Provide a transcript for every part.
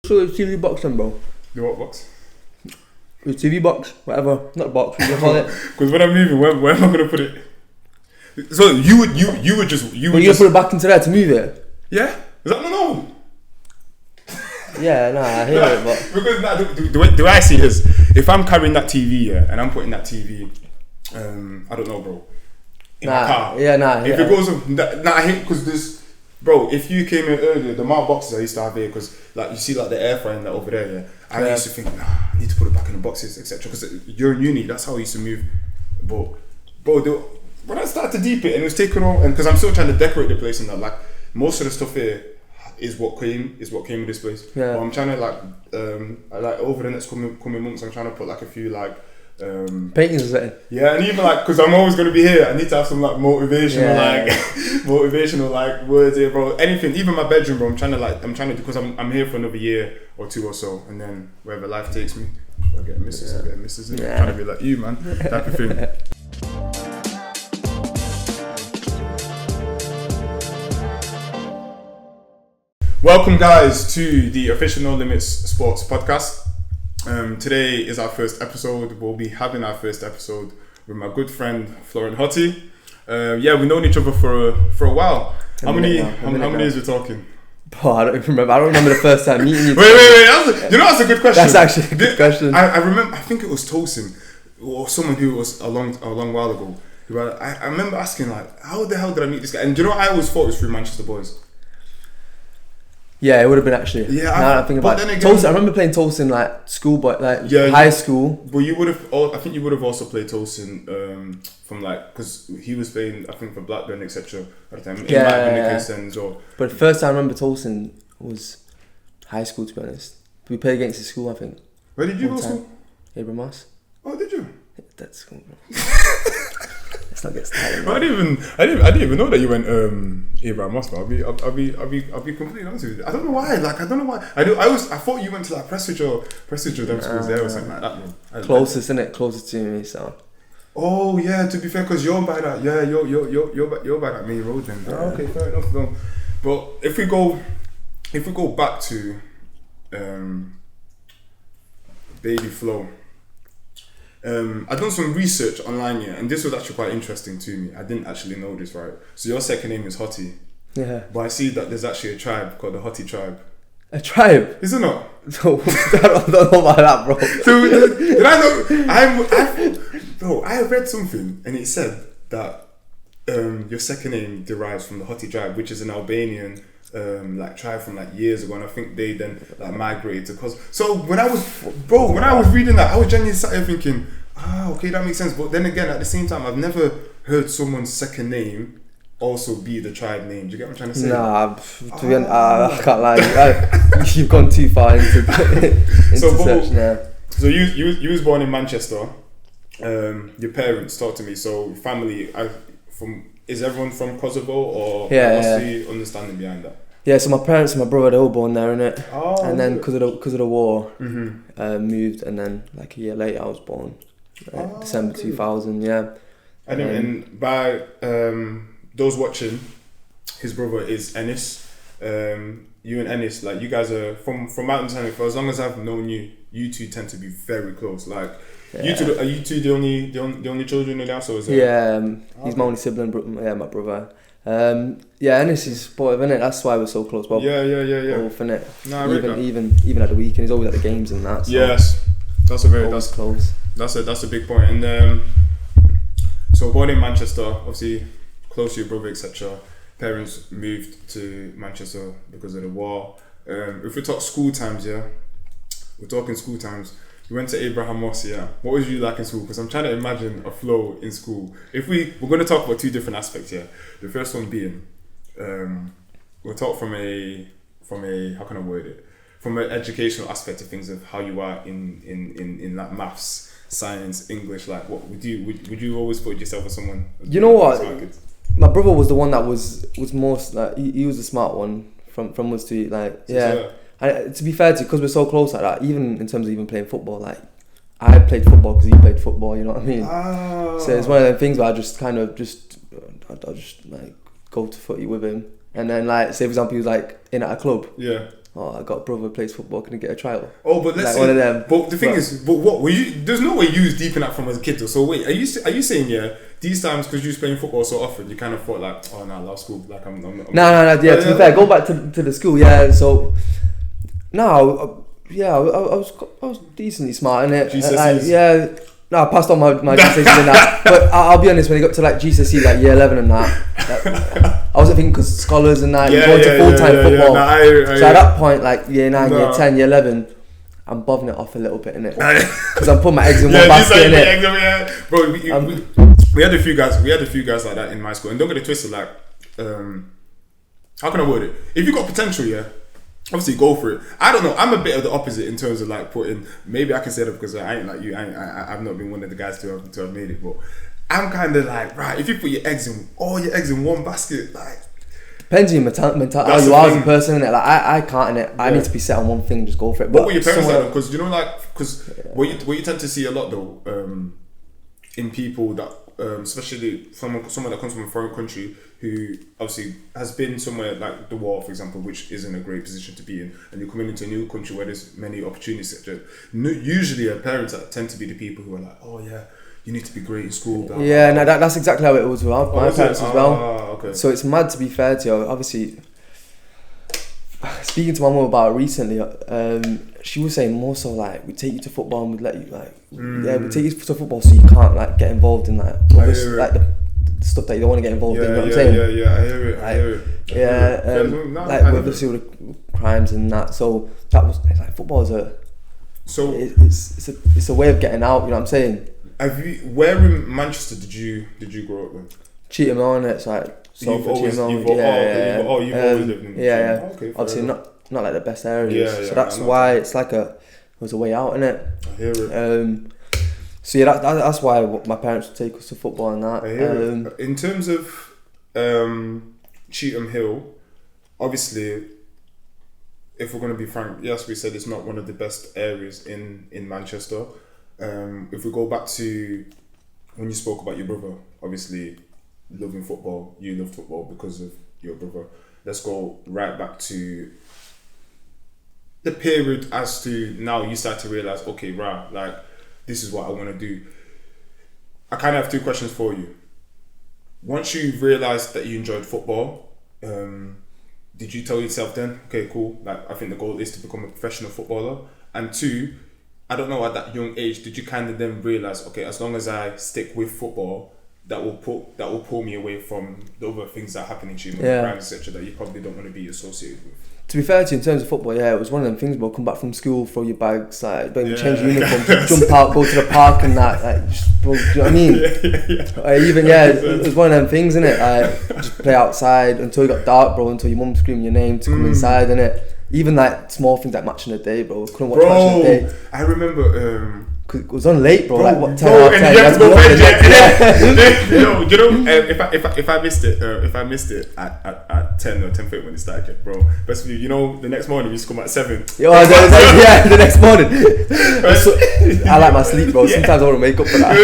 So it's TV box then, bro. The what box? It's TV box, whatever. Not box, what do you call it? Because when I'm moving, where am I gonna put it? So you would just put it back into there to move it? Yeah? Is that no? Yeah, nah, I hear it, but because the way I see it is, if I'm carrying that TV and I'm putting that TV, I don't know, bro, in my car. Yeah, nah. If it goes, I hate because this. Bro, if you came in earlier, the amount of boxes I used to have here, because like you see like the air fryer and that over there, yeah. I used to think, I need to put it back in the boxes, etc. Because you're in uni, that's how I used to move. But bro, when I started to deep it and it was taken on, and because I'm still trying to decorate the place and that, like most of the stuff here is what came with this place. Yeah. But I'm trying to like over the next coming months, I'm trying to put like a few like. Paintings or something. Yeah, and even like, because I'm always going to be here, I need to have some like motivational words here, bro. Anything, even my bedroom, bro. I'm trying to because I'm here for another year or two or so, and then wherever life takes me, I get misses. I'm trying to be like you, man, type of thing. Welcome, guys, to the official No Limits Sports Podcast. Today is our first episode. We'll be having our first episode with my good friend Florent Hoti. We've known each other for a while. How many years we're talking? Oh, I don't even remember. I don't remember the first time meeting you. Wait. That's a good question. That's actually a good question. I remember. I think it was Tosin or someone who was a long while ago. I remember asking like, how the hell did I meet this guy? And do you know, I always thought it was through Manchester Boys. Yeah, it would have been actually. Yeah, I think about it. Tosin, I remember playing Tosin like school, but like high school. But you would have. I think you would have also played Tosin from like, because he was playing, I think, for Blackburn, etc. At the time. It might have been the case then as well. But the first time I remember Tosin was high school, to be honest. We played against his school, I think. Where did you go to school? Abraham. Oh, did you? That's cool, bro. Let's not get started. I didn't even know that you went Abraham Moss. I'll be completely honest with you. I don't know why. I thought you went to like Prestwich or them schools there or something like that. Closest, isn't it? Closest to me, so. Oh yeah, to be fair, because you're by that. Yeah, you're by that main road then. Yeah. Oh, okay, fair enough. No. But if we go back to Baby Flo. I've done some research online here, and this was actually quite interesting to me. I didn't actually know this, right? So your second name is Hoti. Yeah. But I see that there's actually a tribe called the Hoti tribe. A tribe? Is it not? I don't know about that, bro. So did I know? Bro, I read something, and it said that your second name derives from the Hoti tribe, which is an Albanian like tribe from like years ago, and I think they then like migrated to Kosovo. So when I was reading that, I was genuinely sat there thinking, okay, that makes sense. But then again, at the same time, I've never heard someone's second name also be the tribe name. Do you get what I'm trying to say? Nah, to be honest, I can't lie. You've gone too far into search now. So you was born in Manchester. Your parents, talk to me. So family, is everyone from Kosovo, or what's the understanding behind that? Yeah, so my parents and my brother, they were born there, innit? Oh, and then because of the war, moved, and then like a year later I was born, December 2000. Yeah. And by those watching, his brother is Ennis. You and Ennis, like you guys are from Mountain Town. For as long as I've known you, you two tend to be very close. Like. Yeah. Are you two the only children in the house, or is it? Yeah, he's my only sibling. My brother. Ennis is supportive, innit? That's why we're so close. Well, yeah. Both, innit? No, even at the weekend, he's always at the games and that. So yes, that's close. That's a big point. And so born in Manchester, obviously close to your brother, etc. Parents moved to Manchester because of the war. If we talk school times, we're talking school times. You went to Abraham Moss, yeah. What was you like in school? Because I'm trying to imagine a Flo in school. We're going to talk about two different aspects here. The first one being, we'll talk from a how can I word it? From an educational aspect of things, of how you are in like maths, science, English. Like, what would you always put yourself as someone? You know what? My brother was the one that was most like he was the smart one from us two. Like, yeah. And to be fair to you, because we're so close like that, even in terms of even playing football, like I played football because he played football, you know what I mean? Oh. So it's one of them things where I just kind of I'll just like go to footy with him, and then like say for example he was like in at a club, yeah, oh, I got a brother who plays football, can I get a trial? Oh, but let's like say, one of them. But the thing is, but what were you? There's no way you was deep in that from as a kid. Though. So wait, are you saying these times because you was playing football so often, you kind of thought like, oh no, I love school. Like I'm no. Yeah, to be fair, go back to the school. Yeah, so no, I was decently smart in it. GCSEs. No, I passed on my GCSEs and that. But I'll be honest, when I got to like GCSE, like year 11 and that, I wasn't thinking because scholars and that, going to full-time football. So at that point, like year 9, year 10, year 11, I'm bobbing it off a little bit, innit? Because I'm putting my eggs in one basket, innit? Bro, we had a few guys like that in my school. And don't get it twisted, like, how can I word it? If you got potential, obviously go for it. I don't know. I'm a bit of the opposite in terms of like putting. Maybe I can say that because I ain't like you. I've not been one of the guys to have made it. But I'm kind of like, right. If you put all your eggs in one basket, like depends on your mentality. How you are as a person, innit? Like I can't, innit? I need to be set on one thing. Just go for it. But what were your parents like? Because you know, like, because what you tend to see a lot though, in people that, especially someone that comes from a foreign country who obviously has been somewhere like the war, for example, which isn't a great position to be in, and you're coming into a new country where there's many opportunities. Usually, parents tend to be the people who are like, oh yeah, you need to be great in school. Blah, yeah, blah, blah. No, that's exactly how it was with my parents as well. Okay. So it's mad, to be fair to you. Obviously, speaking to my mum about it recently, she was saying more so like we take you to football and we'd let you we take you to football so you can't like get involved in like all this, like the stuff that you don't want to get involved in. You know what I'm saying? Yeah, I hear it. I hear it. Like with the crimes and that. So that was like football is it's a way of getting out. You know what I'm saying? Where in Manchester did you grow up then? Cheatham on it. It's like you've always lived in Okay, obviously not like the best areas. So that's why it's like it was a way out, innit? I hear it. So yeah, that's why my parents would take us to football and that. I hear it. In terms of Cheetham Hill, obviously, if we're going to be frank, yes, we said it's not one of the best areas in Manchester. If we go back to when you spoke about your brother, obviously loving football, you love football because of your brother. Let's go right back to the period as to now you start to realise, okay, right, like this is what I want to do. I kind of have two questions for you. Once you realised that you enjoyed football, did you tell yourself then, okay, cool, like I think the goal is to become a professional footballer? And two, I don't know, at that young age, did you kind of then realise, okay, as long as I stick with football, that will pull me away from the other things that happen in Cheetham, crimes, etc., that you probably don't want to be associated with? To be fair to you, in terms of football, it was one of them things. Bro, come back from school, throw your bags, like don't even change your uniform, jump out, go to the park, and that, like, just, bro, do you know what I mean? It was one of them things, innit? Like, just play outside until it got dark, bro. Until your mum screamed your name to come inside, innit? Even like small things like Match in the Day, bro. Couldn't watch Match in the Day. I remember. Cause it was on late, bro. Like what 10 and you have to go bed. You know, if I missed it at 10 or 10:30 when it started, bro. Best of you know, the next morning we used to come at 7. The next morning. I like my sleep, bro. Sometimes I want to make up for that.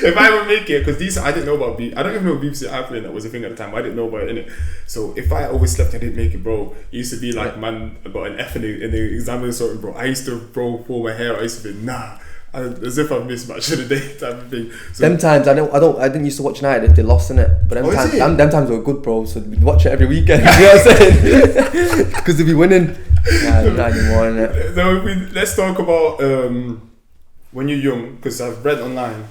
If I would make it, because I didn't know about I don't even know BBC iPlayer, that was a thing at the time. I didn't know about it, innit? So if I overslept, I didn't make it, bro. It used to be like, man, I got an F in the exam or something, bro. I used to, bro, pull my hair. I used to be, nah. As if I've missed Match of the Day type of thing. So them times I didn't used to watch United if they lost in it, but them times were good, bro. So we'd watch it every weekend. You know what I'm saying? Because they'd be winning. Not anymore, innit? So let's talk about when you're young, because I've read online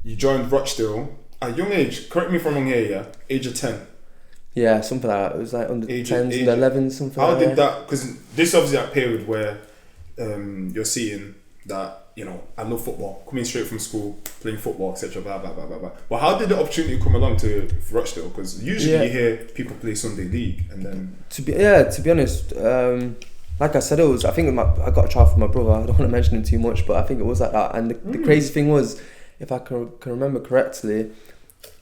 you joined Rochdale at a young age. Correct me if I'm wrong here. Age of 10. Yeah, something like that. It was like under 10s, under 11s, something. How like that. did that? Because this is obviously that period where you're seeing that, you know, I love football, coming straight from school, playing football, etc. Blah blah blah blah blah. But how did the opportunity come along to Rochdale? Because usually you hear people play Sunday League, and then to be honest, like I said, I think I got a trial for my brother. I don't want to mention him too much, but I think it was like that. And the crazy thing was, if I can remember correctly,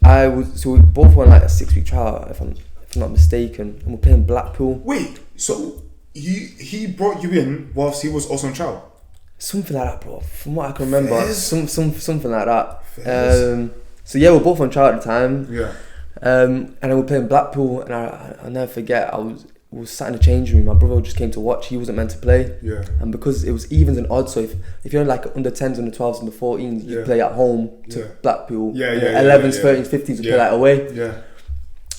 we both went like a 6-week trial, if I'm not mistaken, and we're playing Blackpool. Wait, so he brought you in whilst he was also on trial? Something like that, bro. From what I can remember, something like that. So yeah, we're both on trial at the time. Yeah. And then we're playing Blackpool, and I'll never forget. was sat in the changing room. My brother just came to watch. He wasn't meant to play. Yeah. And because it was evens and odds, so if you're like under 10s, under 12s, under 14s, you play at home to Blackpool. 11s, 13s, 15s, you play like away. Yeah.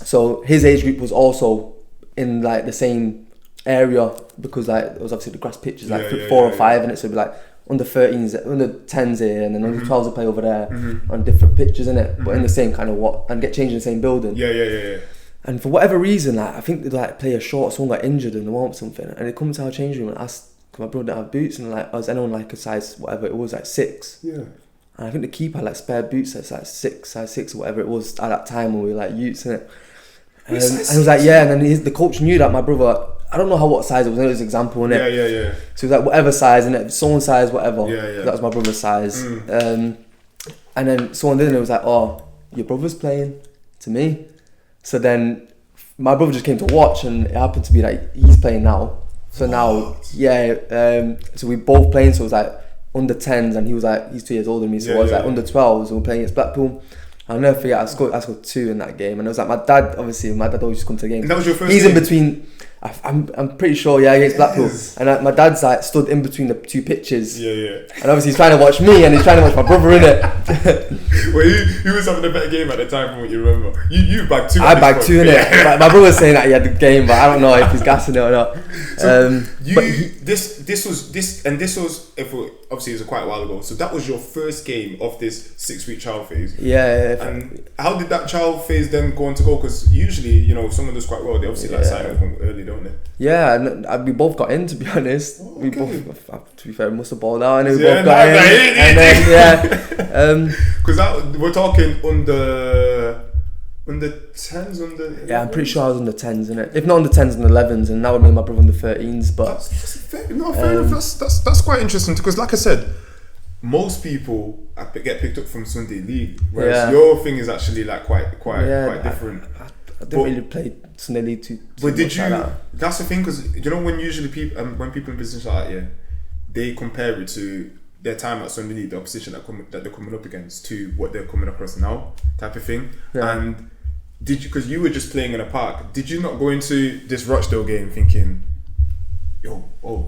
So his age group was also in like the same area because like it was obviously the grass pitches like 4 or 5 in it, so it'd be like under 13s, under 10s here, and then under 12s will play over there on different pitches in it, but in the same kind of and get changed in the same building. Yeah. And for whatever reason, like I think they like play a short, someone got injured and they want something, and they come to our change room and ask, "Cause my brother didn't have boots," and like, "Was anyone like a size whatever it was, like 6?" Yeah. And I think the keeper had like spare boots that's like size 6 or whatever it was at that time when we were like youths in it. And he was like, yeah, and then the coach knew that my brother, I don't know what size it was, it was an example in it. Yeah. So he was like, whatever size in it, someone's size, whatever. Yeah. That was my brother's size. And then someone did, and it was like, "Oh, your brother's playing," to me. So then my brother just came to watch, and it happened to be like he's playing now. So now, so we both playing. So it was like under 10s, and he was like, he's 2 years older than me, so I was like under 12s, and we're playing against Blackpool. I'll never forget, I scored 2 in that game, and it was like my dad always just come to the game. And that was your first He's game? in between. I'm pretty sure, against Blackpool. And my dad's like stood in between the 2 pitches. Yeah. And obviously he's trying to watch me, and he's trying to watch my brother in it. Well, who was having a better game at the time from what you remember? You bagged 2. I bagged 2 in it. My brother was saying that he had the game, but I don't know if he's gassing it or not. So this was obviously it was quite a while ago. So that was your first game of this 6-week trial phase. Yeah. And how did that trial phase then go on to go? Because usually, someone does quite well. They obviously sign up early, don't they? Yeah, and we both got in, to be honest. Oh, We okay. both, to be fair, must have balled out, and we both got in. And then because we're talking under 10s, under. Yeah, I'm pretty sure I was under 10s in it. If not under 10s, under 11s, and that would make my brother under 13s. But fair enough. That's quite interesting because, like I said, most people get picked up from Sunday League, whereas your thing is actually like quite different. I didn't really play Sunday League too But did you? like that. That's the thing, because when usually people when people in business like that, they compare it to their time at Sunday League, the opposition that they're coming up against, to what they're coming across now, type of thing. Yeah. And did you? Because you were just playing in a park. Did you not go into this Rochdale game thinking,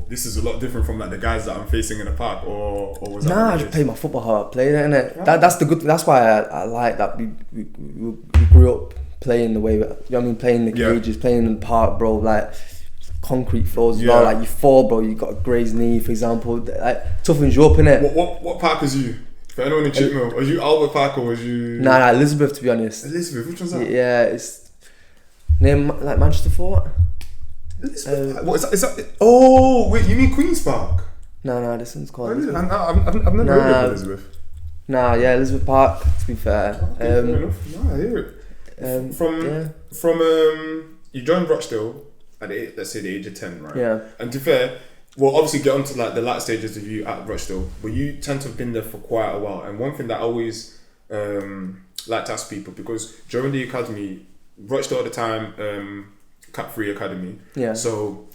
this is a lot different from like the guys that I'm facing in the park, or was that? Nah, I just played my football how I played it, innit? Yeah. That's why I like that we grew up playing the way playing the cages, playing in the park, bro, like concrete floors as well, like you fall, bro, you got a grazed knee, for example, like toughens you up, innit? What park was you? For anyone in Chipmill, was you Albert Park or was you? Nah, Elizabeth, to be honest. Elizabeth, which one's that? Yeah, it's near like Manchester Fort. What is that? Oh wait, you mean Queen's Park? No, this one's called. I've never heard of Elizabeth. Nah, Elizabeth Park. To be fair, fair enough. No, I hear it. From you joined Rochdale at let's say the age of 10, right? Yeah. And to be fair, we'll obviously get onto like the latter stages of you at Rochdale, but you tend to have been there for quite a while. And one thing that I always like to ask people, because during the academy, Rochdale at the time, Cap 3 academy. Yeah. So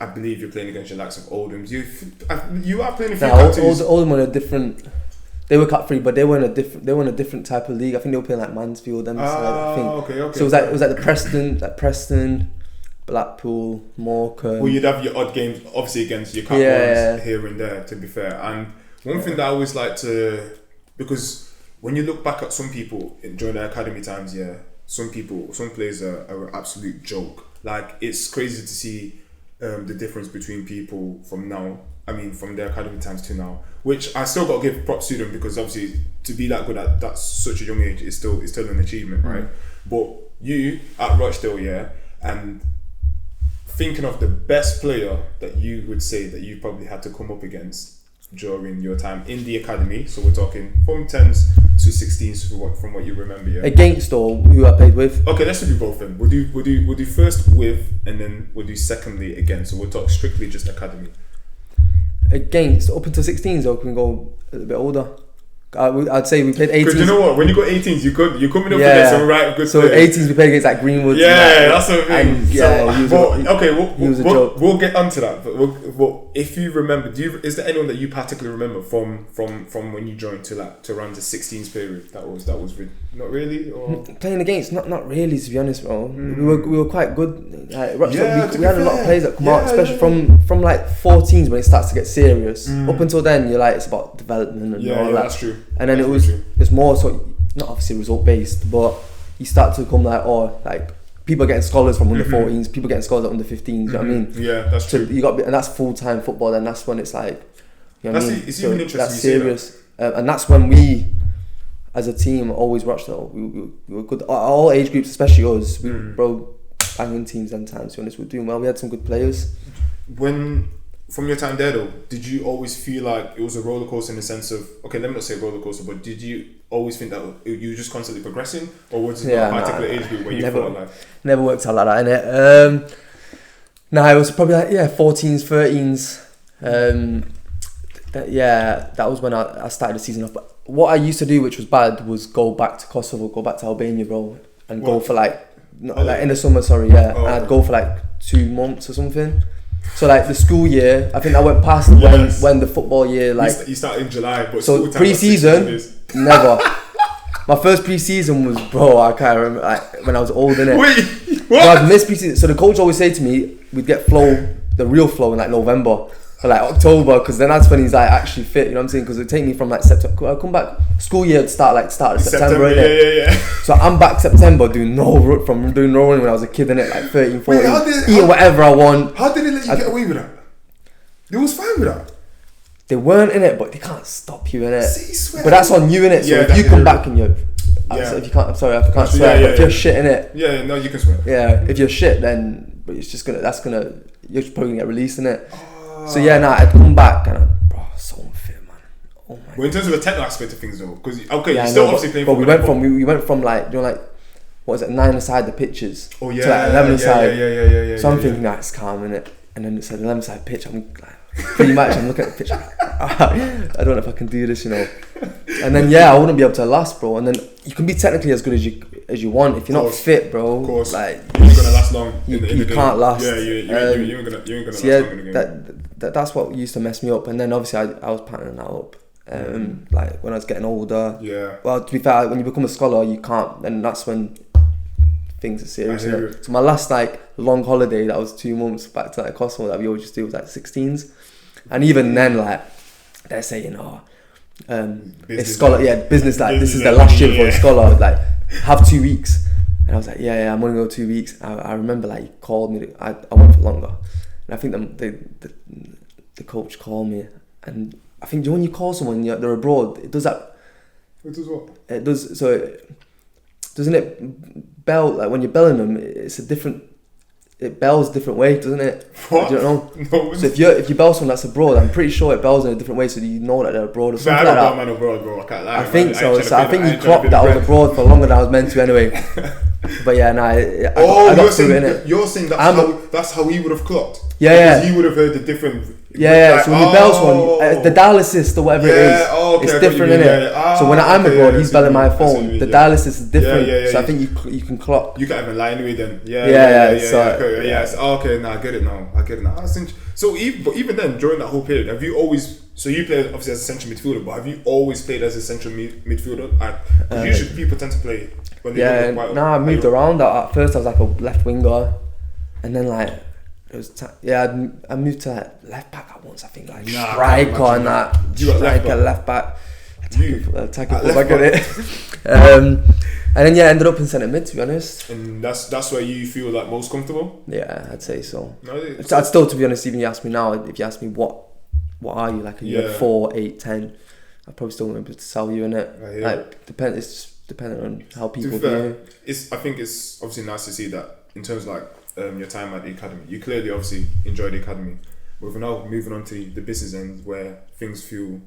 I believe you're playing against your likes of Oldhams. You are playing a few Cap 2s. Oldham were a different. They were Cut 3, but they were in a different type of league. I think they were playing like Mansfield. I think. Okay. So it was like the Preston, Blackpool, Morecambe. Well, you'd have your odd games, obviously against your Cut 1s here and there. To be fair, and one thing that I always like to, because when you look back at some people during their academy times, some players are an absolute joke. Like, it's crazy to see the difference between people from now. I mean, from their academy times to now, which I still got to give props to them, because obviously to be that good at that such a young age is still an achievement, right? But you at Rochdale, and thinking of the best player that you would say that you probably had to come up against during your time in the academy. So we're talking from 10s to 16s from what you remember. Against or who I played with. Okay, let's do both then. We'll do first with, and then we'll do secondly again. So we'll talk strictly just academy. Against up until 16s, or can we go a little bit older? I'd say we played 18s. Because you know what, when you got 18s, you're coming up against some right good players. 18s we played against like Greenwood. Yeah, that's what I mean. We'll get onto that. But if you remember, is there anyone that you particularly remember from when you joined to around the 16s period? That was not really, or playing against not really, to be honest, bro. We were quite good. Like, we had a lot of players that come out, especially from like 14s when it starts to get serious. Up until then, you're like, it's about development and all that. That's true. And then it's more so, not obviously result based, but you start to become like people getting scholars from under 14s, people getting scholars at under 15s. You know what I mean? Yeah, that's true. And that's full time football. Then that's when it's like, you know what I mean? It's even interesting. That's serious, and that's when we, as a team, always watched though. We were good. All age groups, especially us, we bro banging teams them times. To be honest, we were doing well. We had some good players. From your time there though, did you always feel like it was a roller coaster in the sense of, okay, let me not say roller coaster, but did you always think that you were just constantly progressing, or was it a particular age group where you felt like never worked out like that, innit? It was probably like 14s, 13s. That was when I started the season off. But what I used to do, which was bad, was go back to Kosovo, go back to Albania, bro, and go for like in the summer, and I'd go for like 2 months or something. So like the school year, I think I went past when the football year, like you started in July, but so pre-season never. My first pre-season was, bro, I can't remember, like, when I was old, innit? Wait, what? Bro, I'd missed pre-season. So the coach always say to me, we'd get the real flow in like November or like October, because then that's when he's like actually fit. You know what I'm saying? Because it'd take me from like September. I'd come back, school year would start of September, innit? Yeah. So I'm back September doing no running when I was a kid, innit? Like 13, 14, eating whatever I want. How did they let you get away with that? They was fine with that. They weren't in it, but they can't stop you in it. See, but that's on you in it. So if you come back and you're, if you can't, I'm sorry, I can't swear. But if you're shit in it, no, you can swear. Yeah, if you're shit, then but it's just you're probably gonna get released in it. So I'd come back and bro, so unfit, man. Oh my. Well, in terms of the technical aspect of things, though, because you're still obviously playing. But we went from like, you know, like, what is it, 9 aside the pitches? Oh yeah. To like 11 aside. Yeah. So I'm thinking it's calm in it, and then it said 11 aside pitch. I'm like, pretty much, I'm looking at the pitch. I don't know if I can do this, you know. And then I wouldn't be able to last, bro. And then you can be technically as good as you want if you're not fit, bro. Of course, like you ain't gonna last long. You can't last. Yeah, you ain't gonna last long in the game. That's what used to mess me up. And then obviously I was patterning that up. Like when I was getting older. Yeah. Well, to be fair, when you become a scholar, you can't. And that's when things are serious. So my last like long holiday, that was 2 months back to like Kosovo, that we always just do was like 16s. And even then, like they're saying, it's scholar, business. Like this is the last year for a scholar. Like have 2 weeks, and I was like, I'm gonna go 2 weeks. I remember like he called me. I went for longer, and I think the coach called me, and I think when you call someone, they're abroad. It does that. It does what? It does. So doesn't it bell like when you're belling them? It's a different. It bells a different way, doesn't it? What? Do you know? No. So if you bell someone that's abroad, I'm pretty sure it bells in a different way, so you know that they're abroad or something like that. Man abroad, bro. I can't lie. I think so. I think you clocked that I was abroad for longer than I was meant to anyway. But I got through it, innit? You're saying that's how he would have clocked? Yeah. Because he would have heard the different. Yeah. So when you bell someone, the dialysis or whatever it is, it's different, innit? So when I'm abroad, he's belling my phone. The dialysis is different. So I think you can clock. You can't even lie anyway then. Okay, now I get it now. So even then, during that whole period, have you always? So you played obviously as a central midfielder, but have you always played as a central midfielder? Because usually people tend to play when they I moved around. At first I was like a left winger, and then like it was I moved to like left back at once. I think like striker and that. Striker, left back. Attack it, I get it. And then ended up in centre mid, to be honest. And that's where you feel like most comfortable? Yeah, I'd say so. No, I'd still, to be honest, even you ask me now, if you ask me what are you, like a year 4, 8, 10, I'd probably still won't be able to sell you in it. It's just dependent on how people view it. I think it's obviously nice to see that in terms of like your time at the academy. You clearly obviously enjoy the academy. But we're now moving on to the business end where things feel,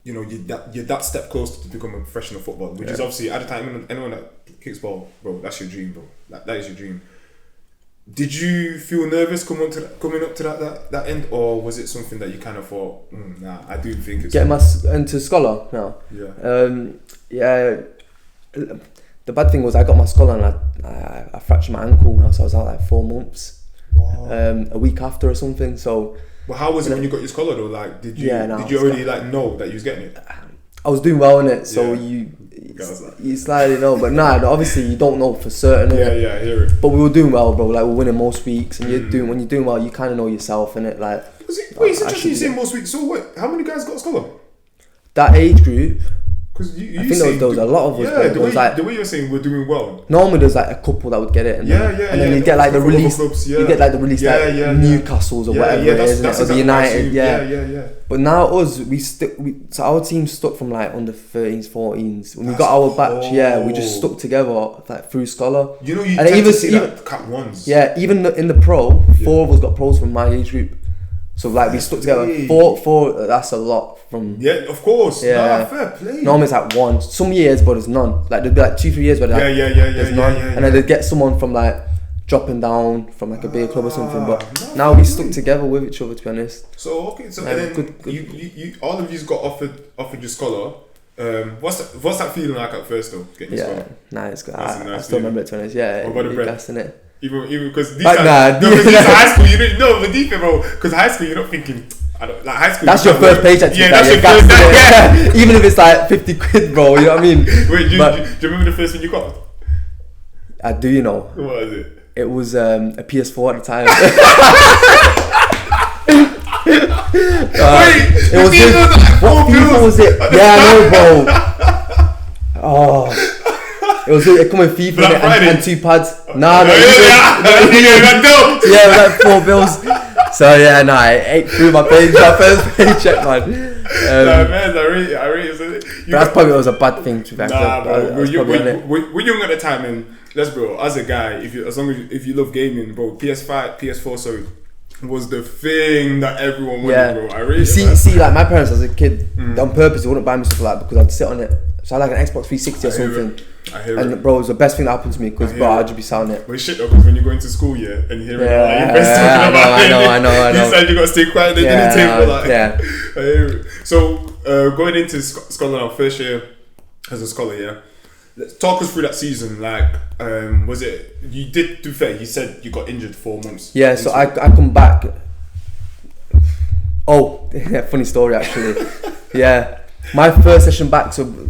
you know, you're that step closer to becoming a professional footballer, which is obviously at the time anyone that kicks ball, bro, that's your dream, bro. That is your dream. Did you feel nervous coming up to that end, or was it something that you kind of thought, nah, I do think it's... Getting into scholar now? Yeah. Yeah. The bad thing was I got my scholar and I fractured my ankle, so I was out like 4 months. Wow. A week after or something, so... Well, how was it when you got your scholar though? Like, did you already like know that you was getting it? I was doing well in it, so you slightly know, but obviously you don't know for certain. Yeah, I hear it. But we were doing well, bro. Like we're winning most weeks, and when you're doing well, you kind of know yourself in it. Like, wait, it's interesting you say most weeks. So what? How many guys got a scholar? That age group. Because I think there was a lot of us. Yeah, the way you're saying we're doing well. Normally there's like a couple that would get it, and then you get like the release. You get like the release, like Newcastle's or whatever it is, or the United. Yeah. But now so our team stuck from like under 13s, 14s. When we got our batch, we just stuck together like through scholar. You know, you tend to see that Cat 1s. Yeah, even in the pro, 4 of us got pros from my age group. So like we stuck together. Four. That's a lot from. Yeah, of course. Yeah, nah, fair play. Normally it's like 1. Some years, but there's none. Like there'd be like 2-3 years where there's none, and then they'd get someone from like dropping down from like a bigger club or something. But now we stuck together with each other, to be honest. So and then good. You all of you got offered your scholar. What's that feeling like at first though? Getting your scholar? Nah, it's good. I still remember it, to be honest. Yeah, what about the bread? Gassing it. Even because these are high school, you don't know, but deep, bro. Because high school, you're not thinking. I don't like high school. That's your first paycheck. Yeah, that's your first. Yeah, even if it's like 50 quid, bro. You know what I mean? Wait, do you remember the first one you got? I do, you know. What was it? It was a PS4 at the time. Wait, it was this, what FIFA was it? Yeah, I know, bro. Oh. It come with FIFA and 2 pads. Nah, it was like 4 bills. So yeah, I ate through my first paycheck, man. Man, I really. That's probably was a bad thing to back. Nah, bro. We're young at the time, and let's bro. As a guy, if you love gaming, bro, PS4, sorry, was the thing that everyone wanted, bro. I really see, like my parents as a kid, on purpose, they wouldn't buy me stuff like that because I'd sit on it. So I had like an Xbox 360 or something. I hear it. Bro, it was the best thing that happened to me because I'd just be sat on it. But shit though, because when you go into school, and you hear it, I know. You said you got to stay quiet at the dinner table, like. Yeah. I hear it. So going into scholar now, first year as a scholar, let's talk us through that season. Like, was it? You did do fair. You said you got injured 4 months. Yeah, so I come back. Oh, funny story actually. Yeah, my first session back. So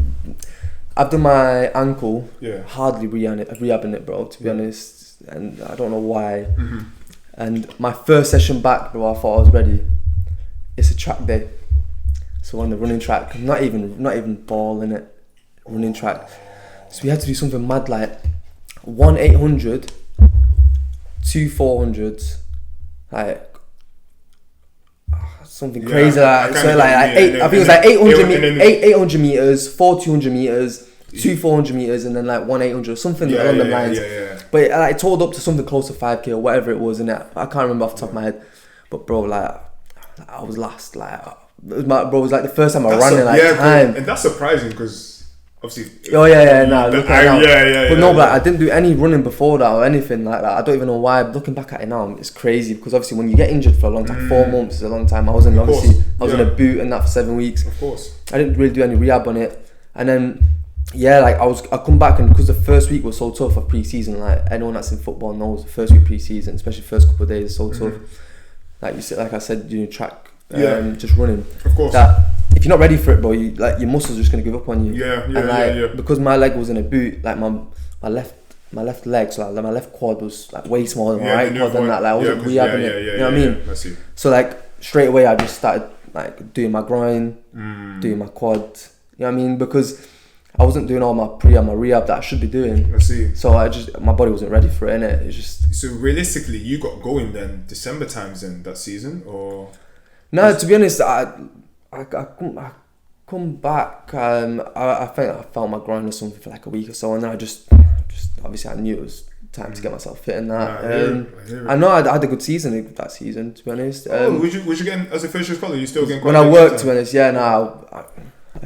I've done my ankle. Yeah. Hardly rehabbing it, bro. To be honest, and I don't know why. Mm-hmm. And my first session back, bro, I thought I was ready. It's a track day, so on the running track, not even ball in it, running track. So we had to do something mad like 1 800, 2 400s, like something crazy like. So I think it was like 800 meters, 4 200 meters, 2 400 meters, and then like 1 800, something along the lines. But it totaled up to something close to 5k or whatever it was, and I can't remember off the top of my head. But bro, like I was last, like it was like the first time I ran in like time. And that's surprising because obviously. But I didn't do any running before that or anything like that. I don't even know why. Looking back at it now, it's crazy because obviously when you get injured for a long time, 4 months is a long time. I was in a boot and that for 7 weeks. Of course. I didn't really do any rehab on it, and then I come back, and because the first week was so tough of pre-season, like anyone that's in football knows, the first week pre-season, especially the first couple of days, is so tough. Like you said, like I said, track, just running. Of course. That if you're not ready for it, bro, your muscles are just gonna give up on you. Yeah. Because my leg was in a boot, like my left leg, so like my left quad was like way smaller than my right quad, and that like I wasn't rehabbing it. You know what I mean? I see. So like straight away, I just started like doing my groin, doing my quad. You know what I mean? Because I wasn't doing all my pre and my rehab that I should be doing. I see. So my body wasn't ready for it, innit? It's just. So realistically, you got going then December times in that season, or? No, to be honest, I come back. I think I felt my groin or something for like a week or so, and then I just obviously I knew it was time to get myself fit in that. I know I had a good season that season, to be honest. Was you getting as a first year scholar? You still getting? When I worked, to be honest,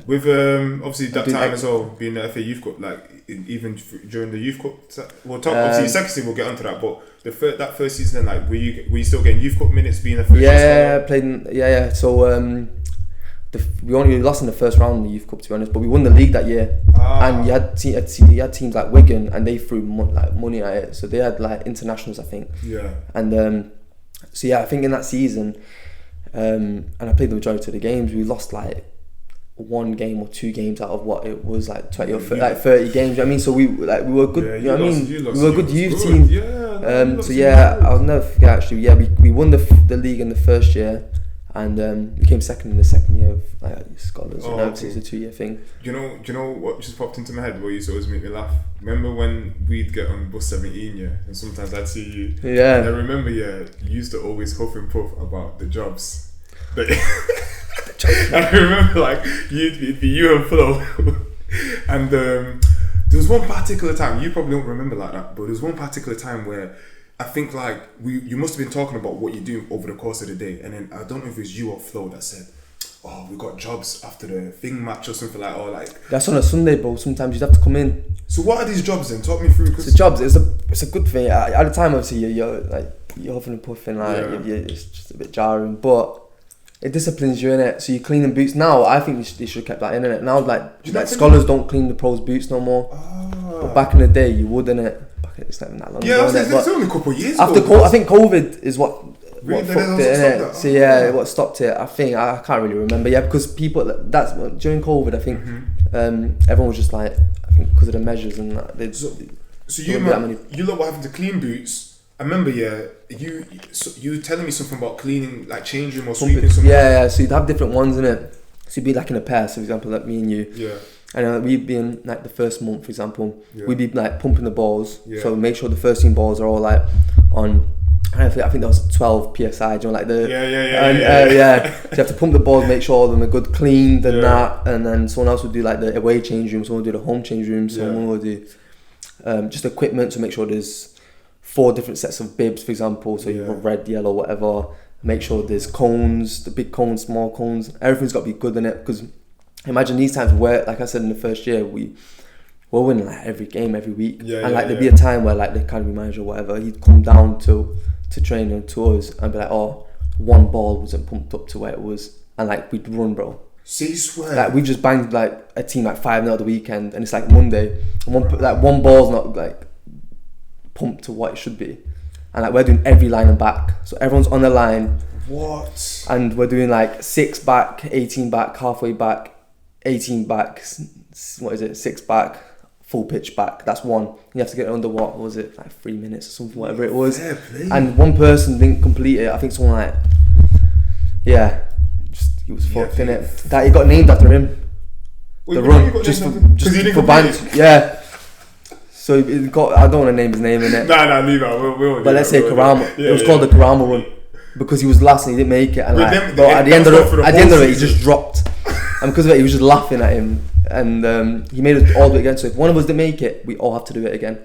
With obviously that time as well, being the FA Youth Cup, like even during the Youth Cup, we'll talk. Obviously, second season we'll get onto that. But that first season, like, were you still getting Youth Cup minutes being a first? Yeah, played. Yeah. So we only lost in the first round in the Youth Cup, to be honest, but we won the league that year. And you had teams like Wigan, and they threw money at it. So they had like internationals, I think. Yeah. And so yeah, I think in that season, and I played the majority of the games. We lost like 1 game or 2 games out of what it was like 20 or 30 games. You know what I mean? So we were good. Yeah, you know what I mean? We were a good youth good. team. Yeah. So yeah, I'll never forget actually. Yeah, we won the league in the first year. And we came second in the second year of scholars. Oh, and it's a 2-year thing. Do you know what just popped into my head? What used to always make me laugh. Remember when we'd get on bus 17, yeah, and sometimes I'd see you. Yeah. And I remember, yeah, you used to always huff and puff about the jobs. I remember, like, it'd be you and Flo, and there was one particular time. You probably don't remember like that, but there was one particular time where I think like you must have been talking about what you're doing over the course of the day, and then I don't know if it was you or Flo that said, "Oh, we got jobs after the thing match or something like." Or like that's on a Sunday, bro. Sometimes you'd have to come in. So what are these jobs then? Talk me through. The jobs. It's a good thing. At the time, obviously, you're huffing and puffing, like it's just a bit jarring, but it disciplines you, innit? So you're cleaning boots. Now I think they should have kept that in, innit? Now like scholars don't clean the pros' boots no more. But back in the day, you would, innit? It's not even that long ago. It's only a couple of years after ago. I think COVID is what fucked it, innit? So yeah, what stopped it? I think I can't really remember. Yeah, because people during COVID, I think everyone was just like, I think because of the measures and that. So you lot were having to clean boots. I remember, you were telling me something about cleaning, like change room or sweeping something. Yeah. So you'd have different ones, innit? So you'd be like in a pair. So for example, like me and you. Yeah. And we'd be in like the first month, for example, we'd be like pumping the balls. So make sure the first team balls are all like on. I think that was 12 psi. Do you know, like the So you have to pump the balls, make sure all of them are good, cleaned and that. And then someone else would do like the away change room. Someone would do the home change room. Someone would do just equipment to make sure there's 4 different sets of bibs, for example. So you've got red, yellow, whatever. Make sure there's cones, the big cones, small cones. Everything's got to be good in it, because imagine these times where, like I said in the first year, we're winning like every game every week, there'd be a time where like the academy manager or whatever, he'd come down to train and to us and be like, oh, 1 ball wasn't pumped up to where it was, and like we'd run, bro. See, swear. Like we just banged like a team like 5-0 at the weekend, and it's like Monday, and one ball's not like pumped to what it should be, and like we're doing every line and back, so everyone's on the line. What? And we're doing like 6 back, 18 back, halfway back, 18 back, 6 back, full pitch back. That's 1. You have to get it under what was it, like 3 minutes or something, whatever it was. And one person didn't complete it. I think someone like, he was fucked in it. That he got named after him. Well, the run, just for bands. Yeah. So it got. I don't want to name his name in it. Nah, leave it. We but let's say Karama. It was called the Karama run because he was last and he didn't make it. And at the end of it, he just dropped. And because of it, he was just laughing at him, and he made us all do it again. So if one of us didn't make it, we all have to do it again.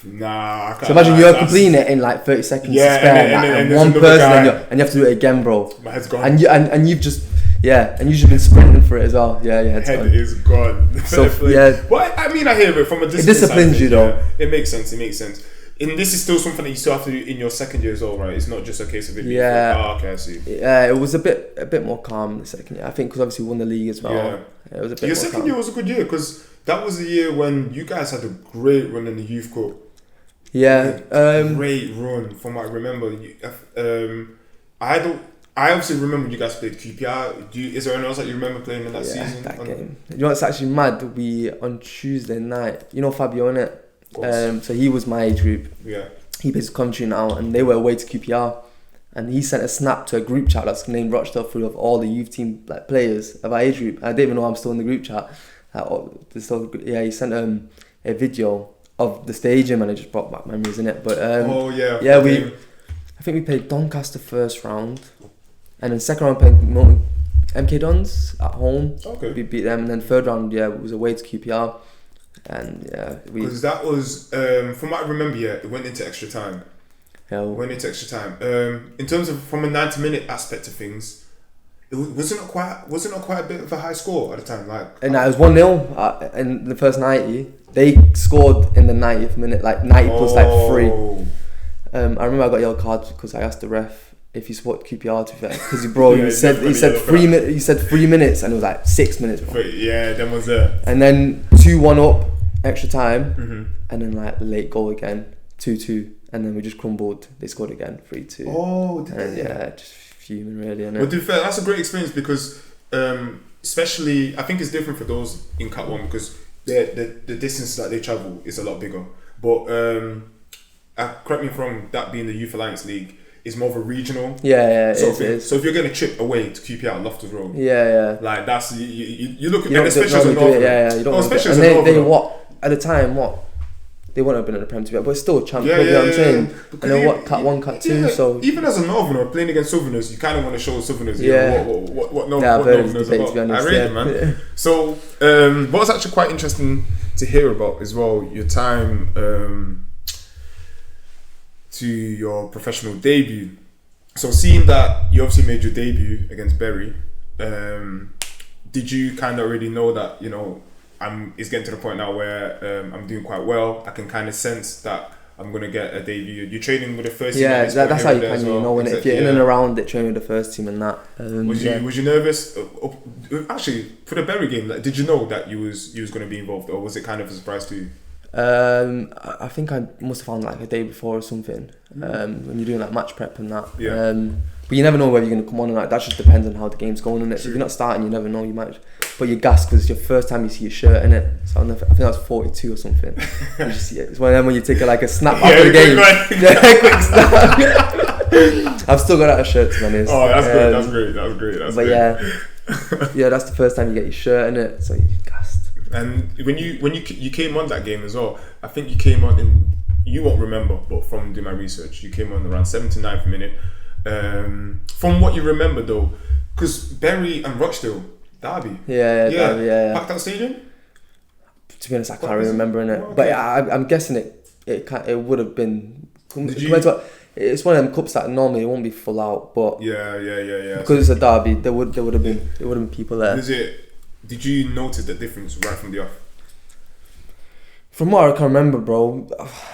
Nah, I can't. So imagine you're completing it in like 30 seconds to spare, and one person, and you have to do it again, bro. My head's gone. And you've just been sprinting for it as well. Yeah, your head's head gone. is gone. So yeah. Well, I mean, I hear it from a distance. It disciplines you though. It makes sense. And this is still something that you still have to do in your second year as well, right? It's not just a case of it being okay, I see. Yeah, it was a bit more calm in the second year. I think because obviously we won the league as well. Yeah, it was a bit your more second calm. year was a good year, because that was the year when you guys had a great run in the youth cup. Yeah. Great run, from what I remember. I obviously remember you guys played QPR. Is there anyone else that you remember playing in that season? That game. You know what's actually mad? We, on Tuesday night, you know Fabio, innit? So he was my age group. Yeah. He plays country now, and they were away to QPR. And he sent a snap to a group chat that's named Rochdale through of all the youth team like players of our age group. I didn't even know I'm still in the group chat. He sent a video of the stadium, and it just brought back memories, innit? But I think we played Doncaster first round, and then second round played MK Dons at home. Okay. We beat them, and then third round, it was away to QPR, and because that was from what I remember, it went into extra time. In terms of from a 90-minute aspect of things, wasn't it quite a bit of a high score at the time? Like, and it was 1-0 in the first 90. They scored in the 90th minute, like 90 plus like 3. I remember I got a yellow card because I asked the ref if he support QPR, to be fair, because he said 3 minutes. He said 3 minutes, and it was like 6 minutes, bro. Yeah, then was there. And then 2-1 up, extra time, and then like late goal again, 2-2, and then we just crumbled. They scored again, 3-2. Oh, did and they? Yeah, just fuming really. But to be fair, that's a great experience because, especially, I think it's different for those in Cat 1 because the distance that they travel is a lot bigger. But correct me if I'm wrong, that being the Youth Alliance League is more of a regional. Yeah, sort of thing. So if you're getting a trip away to QPR, Loftus Road. Yeah. Like that's you look at, and especially as a Northern. Yeah, you don't. Especially and as a Northern. they what at the time they wouldn't have been in the Prem to be, but it's still a champ. You know what I'm saying? And then what Cat 1, Cat 2. So even as a Northerner playing against Southerners, you kind of want to show Southerners. What I've heard of this debate, about. to be honest, I rate it, man. Yeah. So what was actually quite interesting to hear about as well, your time to your professional debut. So seeing that you obviously made your debut against Bury, did you kind of already know that, it's getting to the point now where I'm doing quite well? I can kind of sense that I'm going to get a debut. You're training with the first team. Yeah, that's how you kind of know when if you're in and around it, training with the first team and that. Was you nervous? Actually, for the Bury game, like, did you know that you was going to be involved, or was it kind of a surprise to you? I think I must have found like a day before or something. When you're doing like match prep and that. Yeah. But you never know whether you're going to come on or not. That just depends on how the game's going in it. So if you're not starting, you never know. You might, but you're gassed because it's your first time you see your shirt in it. So I think that was 42 or something. You just see it. It's one of them when you take like a snap after the game. Quick snap. I've still got that shirt, to be honest. Oh, that's great. Yeah, that's the first time you get your shirt in it. So you're gassed. And when you came on that game as well, I think you came on in, you won't remember, but from doing my research, you came on around 79th minute. From what you remember though, because Bury and Rochdale, Derby. Yeah. Packed out stadium? To be honest, I can't really remember in it. Okay. But I'm guessing it would have been. It's one of them cups that normally it won't be full out, but yeah. Because it's a derby, there would have been people there. Did you notice the difference right from the off? From what I can remember, bro,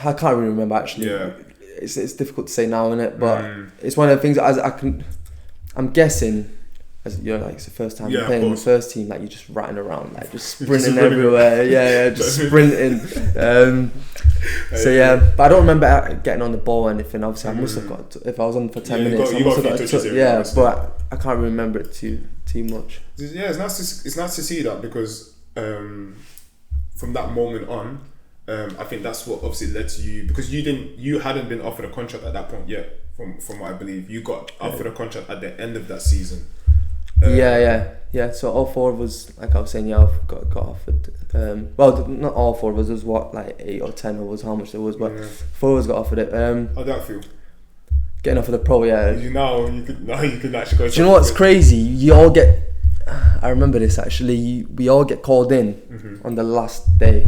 I can't really remember actually. Yeah. It's difficult to say now, innit? But it's one of the things that I'm guessing, as like it's the first time you're playing the first team, like you're just ratting around, like just sprinting everywhere. Just sprinting. But I don't remember getting on the ball or anything. Obviously, I must have got if I was on for 10 minutes. I must have got a touch. But I can't remember it too much. Yeah, it's nice to see that because from that moment on. I think that's what obviously led to you, because you hadn't been offered a contract at that point yet. From what I believe, you got offered a contract at the end of that season. Yeah. So all four of us, like I was saying, got offered. Well, not all four of us. There was like 8 or 10 of us, how much there was, but 4 of us got offered it. How'd that feel? Getting offered a pro, yeah. You could actually go. Do you know what's crazy? You all get. I remember this actually. We all get called in on the last day.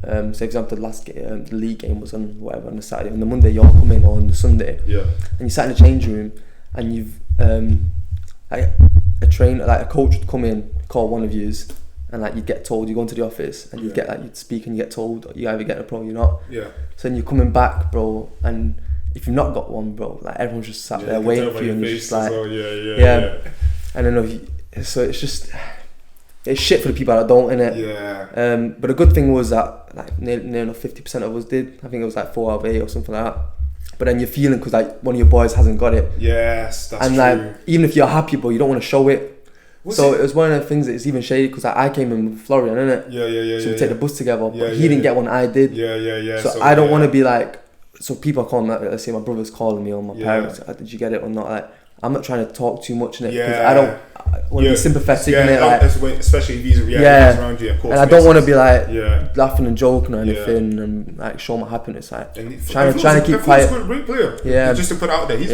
Say for example, the last game, the league game was on the Saturday. On the Monday, you all come in, or on the Sunday. Yeah. And you sat in the change room, and you've like a coach would come in, call one of yous, and like you'd get told you go into the office, and you'd speak, and you get told you either get a pro or you're not. Yeah. So then you're coming back, bro, and if you've not got one, bro, like everyone's just sat there waiting for you, and you're just like, yeah. And then so it's just. It's shit for the people that don't, innit? Yeah. But the good thing was that like nearly 50% of us did. I think it was like 4 out of 8 or something like that. But then you're feeling because like one of your boys hasn't got it. Yes, that's true. And like even if you're happy, but you don't want to show it. It was one of the things that it's even shady because I came in with Florent, innit? Yeah. So we take the bus together, but he didn't get one. I did. Yeah. So I don't want to be like. So people are calling me. Let's say my brother's calling me or my parents. Did you get it or not? Like I'm not trying to talk too much in it because I don't. I want to be sympathetic in it, like, especially if these around you, of course. And I don't want to be like laughing and joking or anything and like show my happiness. Like trying to keep quiet. He's a great player. Yeah, just to put it out there. He's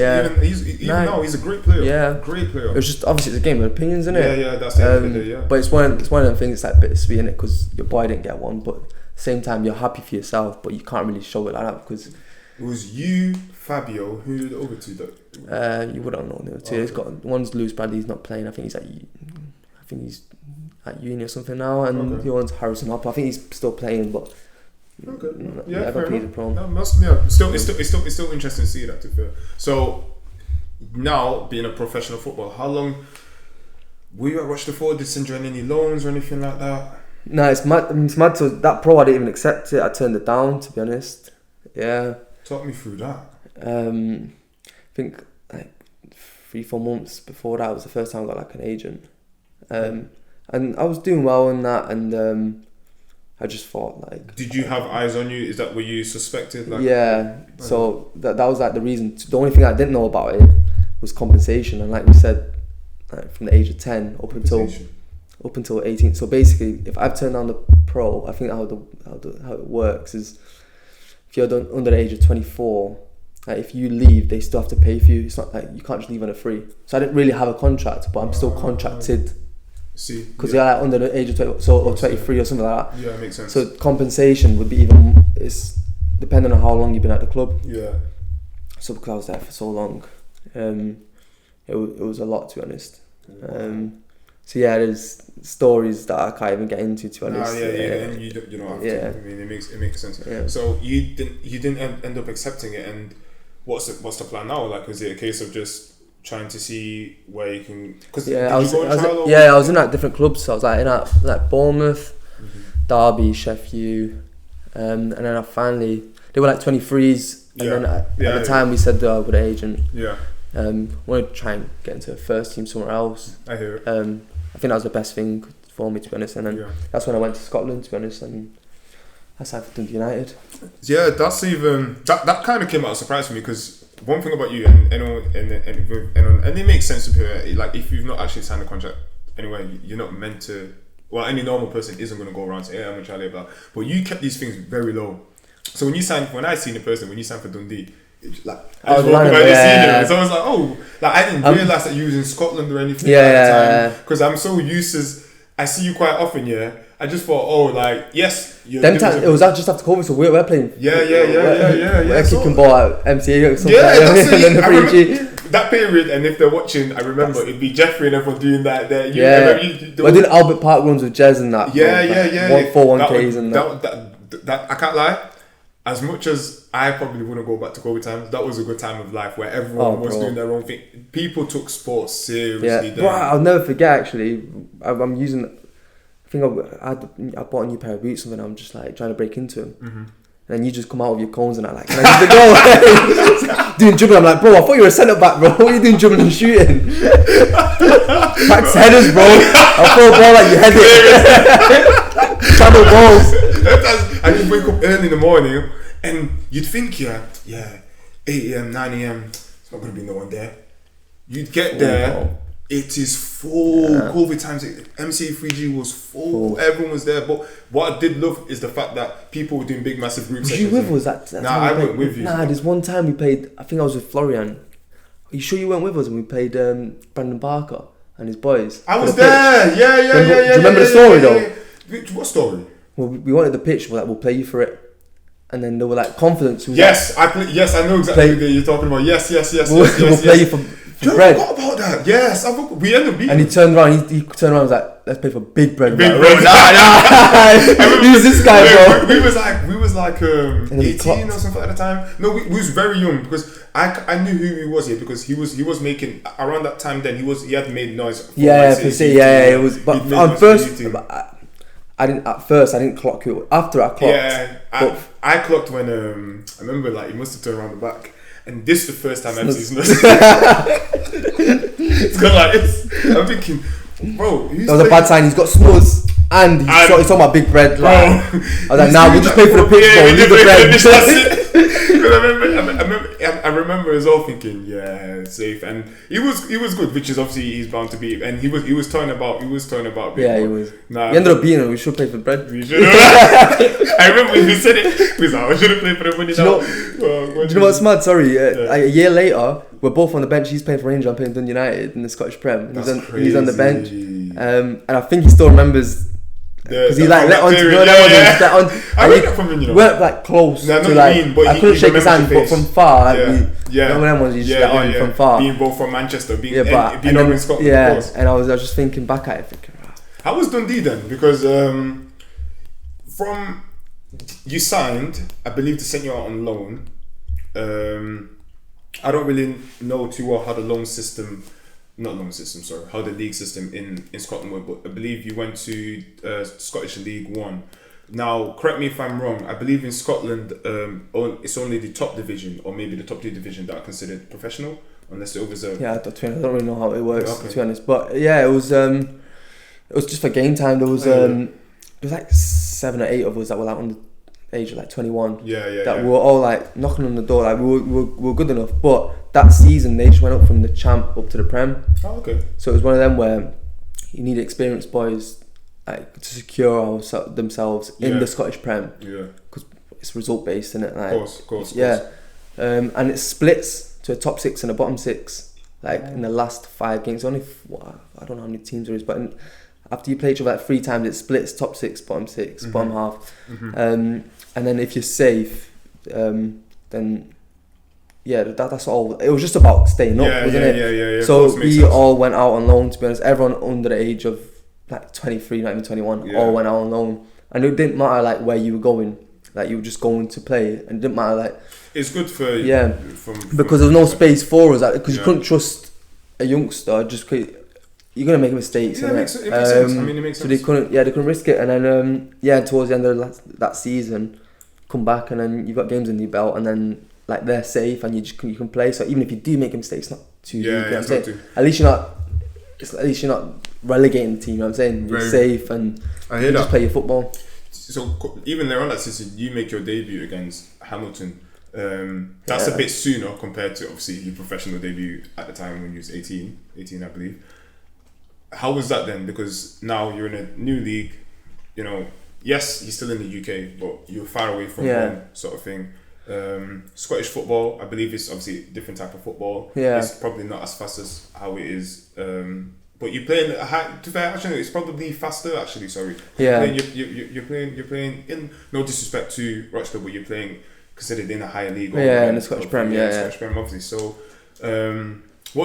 now he's a great player. Yeah, great player. It was just obviously it's a game of opinions, isn't it? Yeah, that's it. But it's one of the things that's like bittersweet in it because your boy didn't get one, but at the same time you're happy for yourself, but you can't really show it like that because. It was you, Fabio, who did the other two though? You wouldn't know the other two. It's got one's Lewis Bradley. He's not playing. I think he's at uni or something now, and the one's Harrison Hopper. I think he's still playing, but never played a pro. It's still interesting to see that. To be fair. So now being a professional footballer, how long were you at Rochester for? Did send you on any loans or anything like that? No, it's mad. So that pro, I didn't even accept it. I turned it down, to be honest. Yeah. Talk me through that. I think like 3-4 months before that was the first time I got like an agent. And I was doing well in that, and I just thought like. Did you have eyes on you? Is that what you suspected? Like, yeah. So that was like the reason. The only thing I didn't know about it was compensation, and like we said, like, from the age of 10 up until 18. So basically, if I've turned down the pro, I think how it works is if you're under the age of 24, like if you leave, they still have to pay for you. It's not like you can't just leave on a free. So I didn't really have a contract, but I'm still contracted. See, because you're like under the age of 20, or 23 or something like that. Yeah, it makes sense. So compensation would be it's depending on how long you've been at the club. Yeah. So because I was there for so long, it was a lot, to be honest. So yeah, there's stories that I can't even get into, to be honest. And you don't have to. I mean, it makes sense. Yeah. So you didn't end up accepting it, and what's the plan now? Like, is it a case of just trying to see where you can? I was in like different clubs. So I was like in like Bournemouth, Derby, Sheffield, and then I finally they were like 23s, and then at the time we said with an agent. Yeah. Wanted to try and get into a first team somewhere else. I hear it. I think that was the best thing for me, to be honest, and then that's when I went to Scotland, to be honest, and I signed for Dundee United. Yeah, that's even that kind of came out of surprise for me, because one thing about you and it makes sense to be like, if you've not actually signed a contract anyway, you're not meant to. Well, any normal person isn't going to go around and say, "Hey, I'm a Charlie," blah. But you kept these things very low. So when you signed for Dundee. Like, I was walking by the senior, so I was like, oh, like I didn't realise that you was in Scotland or anything at the time, because I'm so used to, I see you quite often, I just thought, oh, like, yes, it was just after COVID, so we're playing. We're kicking ball at MCA or something. That period, and if they're watching, I remember it'd be Jeffrey and everyone doing that. There, I did Albert Park runs with Jez and that. 1-4-1Ks and that. I can't lie. As much as I probably wouldn't go back to COVID times, that was a good time of life where everyone was doing their own thing. People took sports seriously. Bro, I'll never forget, actually. I'm using. I think I bought a new pair of boots, and I'm just like trying to break into them. Mm-hmm. And then you just come out with your cones and I'm like, can I use the goal? Doing dribbling. I'm like, bro, I thought you were a centre back, bro. What are you doing dribbling and shooting? Practice headers, bro. I'll throw a ball like you head it. Channel balls. I just wake up early in the morning and you'd think, 8 a.m, 9 a.m, it's not going to be no one there. You'd get there, it is full. COVID times, MCA3G was full. Everyone was there. But what I did love is the fact that people were doing big, massive group sessions. Were you with us? I went with you. There's one time we played, I think I was with Florian. Are you sure you weren't with us? And we played Brandon Barker and his boys. I was there. Yeah. Do you remember the story though? What story? Well, we wanted the pitch. We're like, we'll play you for it. And then they were like, confidence. I know exactly what you're talking about. Yes. We'll play you for bread. I forgot about that. Yes, we ended up beating. And he turned around. He turned around and was like, let's play for big bread. Big bread. Who's this guy, bro? We was like 18 or something at the time. No, we was very young, because I knew who he was here, because he was making around that time. Then he had made noise. It was. But on first. I didn't clock it. After I clocked. I clocked when I remember, like, he must have turned around the back, and this is the first time I've seen this. It's gone like this. I'm thinking, bro, that was a bad sign. He's got snuzz and he's talking about big bread. Like, I was like, nah, we'll just pay for the pitch, bro. Leave the bread. I remember as well thinking, safe, and he was good, which is obviously he's bound to be, and he was turning about. He was. He ended up being. We should play for bread. We should. I remember when we said it. We said, I should have played for the money. Do you know what's mad? Sorry, a year later, we're both on the bench. He's playing for Rangers. I'm playing Dundee United in the Scottish Prem. He's on the bench, and I think he still remembers because he like let on to go down. I read that from him, you know. Weren't like close to like. But I couldn't shake his hand, but from far, like one of them ones you just let on from far. Being both from Manchester, being over in Scotland, of course. And I was just thinking back at it, thinking, how was Dundee then? Because from you signed, I believe they sent you out on loan. I don't really know too well how the how the league system in Scotland worked, but I believe you went to Scottish League 1. Now, correct me if I'm wrong, I believe in Scotland it's only the top division or maybe the top 2 division that are considered professional, unless they're reserved. Yeah, I don't really know how it works, to be honest. But yeah, it was just for game time. There was like 7 or 8 of us that were like under age of like 21. That were all like knocking on the door. Like we were good enough. But that season they just went up from the champ up to the Prem. Oh, okay. So it was one of them where you need experienced boys like to secure themselves in the Scottish Prem. Yeah. Because it's result based, isn't it? Like, of course. Yeah. And it splits to a top 6 and a bottom 6. Like in the last 5 games, only I don't know how many teams there is, but after you play each other like 3 times, it splits top 6, bottom 6, bottom half. And then if you're safe, then that's all. It was just about staying up, wasn't it? Yeah. So we all went out on loan. To be honest, everyone under the age of like 23, not even 21, all went out on loan, and it didn't matter like where you were going. Like you were just going to play, and it didn't matter like. It's good for because there was no space for us, because you couldn't trust a youngster just because you're gonna make mistakes. Yeah, it makes sense. I mean, it makes sense. So they couldn't risk it, and then towards the end of that season, come back, and then you've got games in your belt, and then like they're safe, and you can play. So even if you do make a mistake, it's not too. At least you're not relegating the team. You know what I'm saying? You're safe, and you just play your football. So even there on that season, you make your debut against Hamilton. That's a bit sooner compared to obviously your professional debut at the time when you was 18 I believe. How was that then? Because now you're in a new league, you know, yes, you're still in the UK, but you're far away from home, sort of thing. Scottish football, I believe it's obviously a different type of football. It's probably not as fast as how it is. But you're playing actually, it's probably faster actually, sorry. You're playing in, no disrespect to Rochdale, but you're playing considered in a higher league. In the Scottish Prem, Scottish Prem, obviously. So, what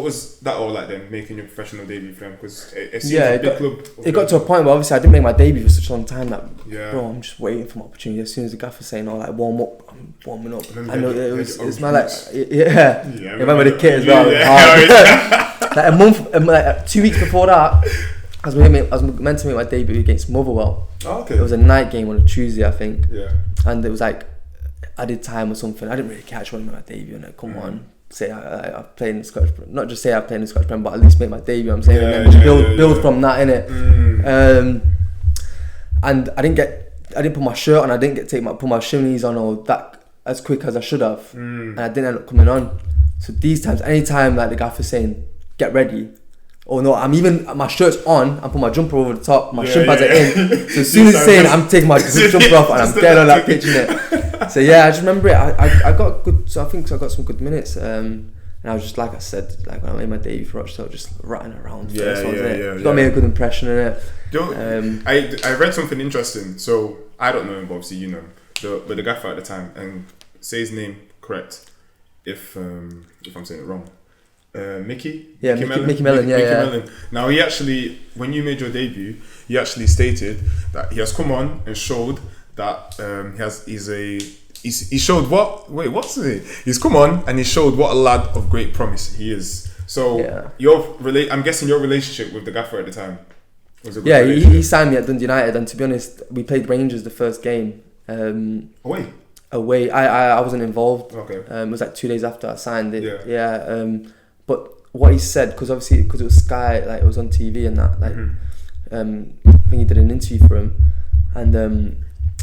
was that all like then, making your professional debut for them? Because it seems a big club. It got to a point where obviously I didn't make my debut for such a long time that bro, I'm just waiting for my opportunity. As soon as the gaffer's saying, "Oh, like warm up," I'm warming up. I know it's my like remember the kit as well. Like a month, like 2 weeks before that, I was meant to make my debut against Motherwell. Oh, okay. It was a night game on a Tuesday, I think. Yeah. And it was like added time or something. I didn't really catch when I made my debut. And like, come on, say I played in the Scottish Prem. Not just say I played in the Scottish Prem, but at least make my debut. I'm saying, and then build from that, innit? And I didn't put my shirt on. I didn't put my shimmies on or that as quick as I should have, and I didn't end up coming on. So these times, anytime like the gaffer's saying, "Get ready," oh no, my shirt's on, I put my jumper over the top, my shin pads are in. So as soon as it's saying, I'm taking my jumper off and I'm dead on that pitch, innit? So yeah, I just remember it. I got good. So I think I got some good minutes. And I was just, like I said, like when I made my debut for Rochdale, just ratting around. You got to make a good impression in it. I read something interesting. So I don't know him, but obviously you know him. But the gaffer at the time, and say his name correct if I'm saying it wrong. Mickey Mellon. Now he actually, when you made your debut, he actually stated that he has come on and showed that he showed what? Wait, what's it? He's come on and he showed what a lad of great promise he is. So I'm guessing your relationship with the gaffer at the time was a good relationship. He signed me at Dundee United, and to be honest, we played Rangers the first game. Away. I wasn't involved. Okay. It was like 2 days after I signed it. But what he said, because it was Sky, like it was on TV and that, like I think he did an interview for him, and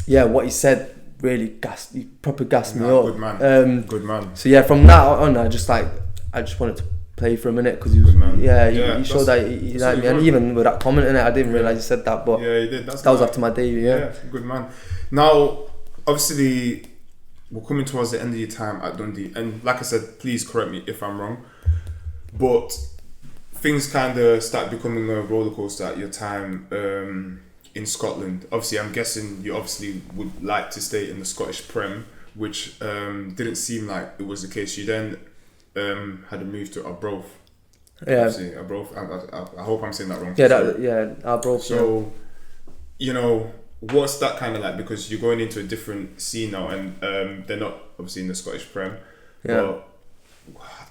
what he said really gassed me up. Good man. So from that on, I just wanted to play for a minute because he was he showed that he liked me, and even with that comment in it, I didn't realise he said that, but he did. That was after my debut. Good man. Now, obviously, we're coming towards the end of your time at Dundee, and like I said, please correct me if I'm wrong, but things kind of start becoming a roller coaster at your time in Scotland? Obviously, I'm guessing you obviously would like to stay in the Scottish Prem, which didn't seem like it was the case. You then had to move to Arbroath. Yeah. Obviously, Arbroath. I hope I'm saying that wrong. Yeah, Arbroath. So, you know, what's that kind of like? Because you're going into a different scene now, and they're not obviously in the Scottish Prem. Yeah. But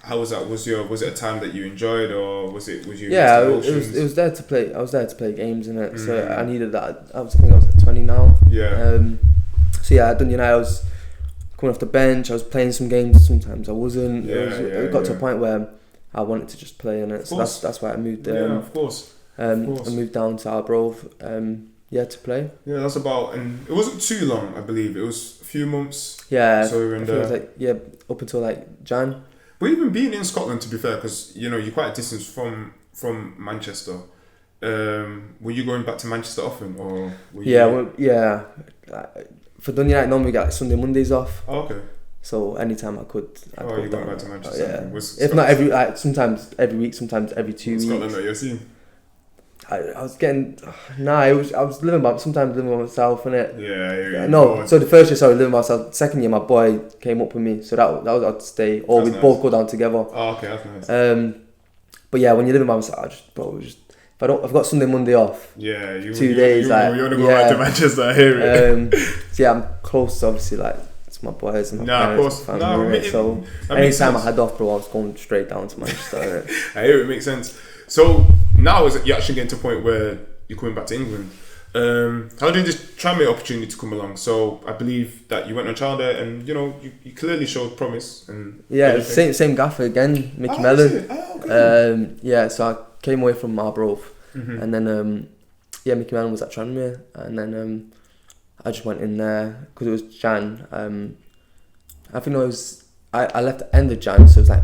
how was that? Was it a time that you enjoyed, or was you? Yeah, it was there to play. I was there to play games in it, so I needed that. I think I was like 20 now. Yeah. So yeah, I done. I was coming off the bench. I was playing some games. Sometimes I wasn't. It got to a point where I wanted to just play in it. So that's why I moved. Yeah, of course. I moved down to Arbroath. To play. Yeah, that's about, and it wasn't too long. I believe it was a few months. Yeah. So we were in it was like up until like Jan. But even being in Scotland, to be fair, because you're quite a distance from Manchester. Were you going back to Manchester often, or? Were you For Dundee United, normally we get like Sunday, Mondays off. Oh, okay. So anytime I could. You're going back to Manchester. Yeah. If not every, sometimes every week, sometimes every 2 weeks. Scotland, not your scene. I was getting. I was living by myself, innit? Yeah. No, so the first year, living by myself. Second year, my boy came up with me, so that was I'd stay, or we'd both go down together. Oh, okay, that's nice. But yeah, when you're living by myself, if I've got Sunday, Monday off. Yeah, 2 days. You want to go back to Manchester? I hear it. So yeah, I'm close, obviously, like to my boys and my parents, of course. family. So anytime I had off, bro, I was going straight down to Manchester. I hear it makes sense. So now you're actually getting to a point where you're coming back to England. How did this Tranmere opportunity come along? So I believe that you went on trial there, and you clearly showed promise. And same gaffer again, Mickey Mellon. Okay. So I came away from Arbroath, and then Mickey Mellon was at Tranmere, and then I just went in there because it was Jan. I think I left at the end of Jan, so it was like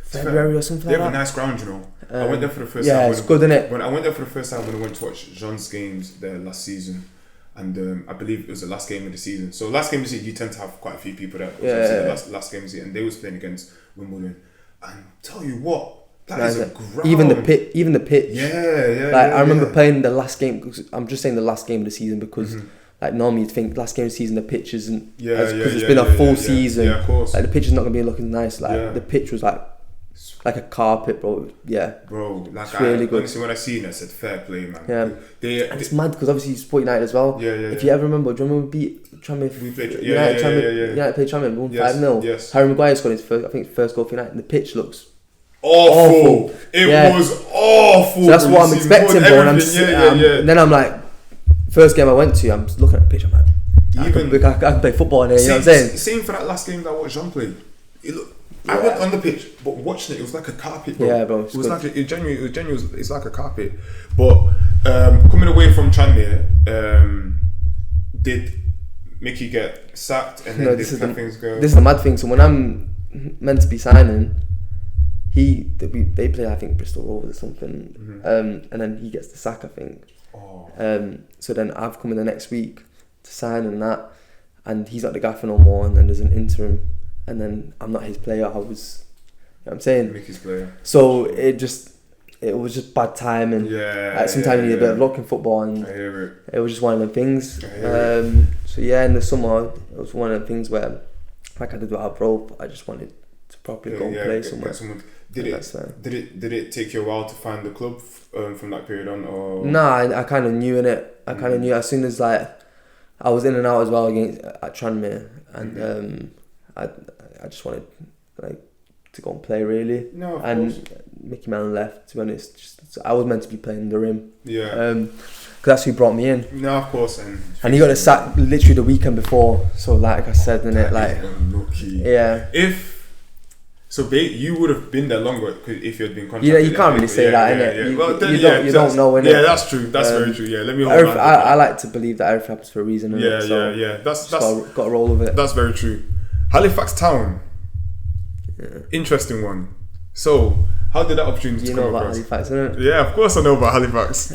February or something like that. They have a nice ground, I went there for the first time. Yeah, it's good, innit? When I went there for the first time, when I went to watch Jean's games there last season, and I believe it was the last game of the season. So last game of the season, you tend to have quite a few people there. Yeah. Last game of the season, and they was playing against Wimbledon. And tell you what, that is a ground. Even the pitch. Yeah. I remember playing the last game. I'm just saying the last game of the season because. Like normally you'd think last game of the season the pitch isn't because it's been a full season. Yeah, of course. Like the pitch is not gonna be looking nice. Like the pitch was like a carpet, bro. Yeah, bro. Like it's really good. Honestly, when I seen it, I said fair play, man. Yeah, and it's mad because obviously you support United as well. Yeah. If you ever remember, do you remember we beat Tranmere? We played United played Tranmere, we won 5-0. Yes. Harry Maguire scored his first goal for United. And the pitch looks awful. It was awful. So that's what I'm expecting, bro. And then I'm like, first game I went to, I'm looking at the pitch. I'm like. I can play football in here, you know what I'm saying? Same for that last game that I watched Jean play. I went on the pitch, but watching it was like a carpet, bro. Yeah, bro. It was it's like a carpet. But coming away from Tranmere, did Mickey get sacked? And then things go? This is the mad thing. So when I'm meant to be signing, they play, I think, Bristol Rovers or something, and then he gets the sack, I think. So then I've come in the next week to sign and that, and he's not the gaffer no more, and then there's an interim, and then I'm not his player. I was, you know what I'm saying? Mickey's player. So it was just bad timing. Sometimes you need a bit of luck in football, and I hear it. It was just one of them things. So in the summer it was one of the things where, like I did with Arbroath, I just wanted to properly go and play somewhere. Did it take you a while to find the club from that period on, or? Nah, I kind of knew in it. I kind of knew as soon as I was in and out as well at Tranmere, and I just wanted to go and play really. No, of course. Mickey Mellon left. To be honest, I was meant to be playing under him. Yeah. Because that's who brought me in. No, of course, and he got a sack literally the weekend before. So like I said, unlucky. Yeah. You would have been there longer if you had been contracted. You can't really say that, innit? You don't know, innit? Yeah, that's true. That's very true. Yeah, let me hold on. I like to believe that everything happens for a reason. Yeah. That's got to roll with it. That's very true. Halifax Town. Yeah. Interesting one. So, how did that opportunity come across? You know about Halifax, innit? Yeah, of course I know about Halifax.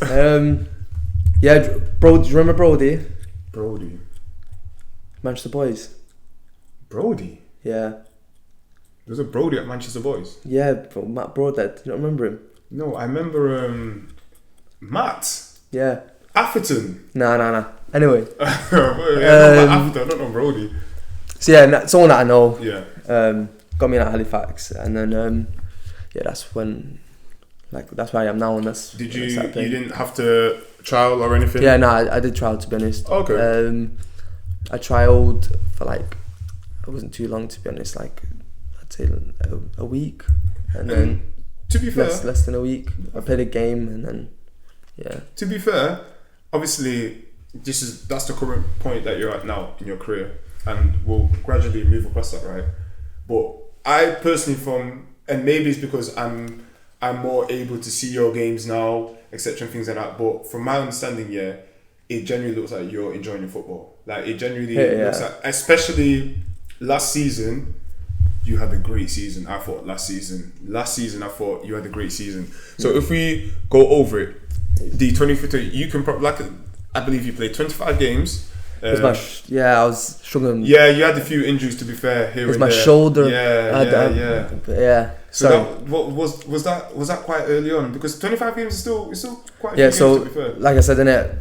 Bro, do you remember Brody? Brody. Manchester Boys. Brody? Yeah. There's a Brody at Manchester Boys. Yeah, bro, Matt Broadhead. Do you not remember him? No, I remember Matt. Yeah. Atherton. Nah. Anyway. Atherton, I don't know Brody. So yeah, someone that I know. Yeah. Got me in at Halifax, and then that's when, like, that's where I am now. And that's. Did you didn't have to trial or anything? Yeah, no, I did trial, to be honest. Okay. I trialed for like, it wasn't too long, to be honest. Like, I'd say a week, and then to be fair, less than a week. I played a game, and then To be fair, obviously, that's the current point that you're at now in your career, and we'll gradually move across that, right? But I personally, and maybe it's because I'm more able to see your games now, etc. and things like that. But from my understanding, it generally looks like you're enjoying your football. Like, it generally looks like, especially last season, you had a great season. I thought last season I thought you had a great season. So if we go over it, the 2050, you can probably, I believe you played 25 games. I was struggling. Yeah, you had a few injuries, to be fair. Here it was and my there. shoulder. Yeah. So was that quite early on? Because 25 games is still quite a few games, to be fair. Like I said, innit,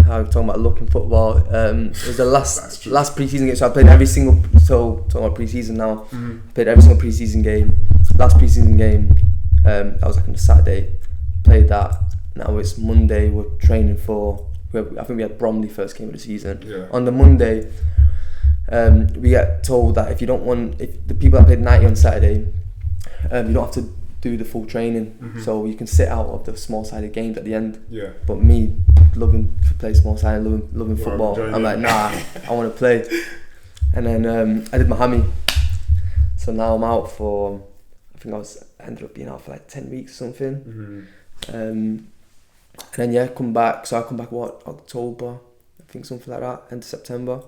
I was talking about luck in football. It was the last pre-season game, so I played every single. So talking about pre-season now, played every single pre-season game. Last pre-season game, that was like on a Saturday. Played that. Now it's Monday. We're training for. I think we had Bromley first game of the season. Yeah. On the Monday, we get told that if the people that played 90 on Saturday, you don't have to do the full training, so you can sit out of the small-sided games at the end. Yeah. But me, loving to play small-sided, loving football, I'm like, nah, I want to play. And then I did my hammy, so now I'm out for. I think I ended up being out for like 10 weeks or something. And then come back. So I come back October, I think, something like that, end of September,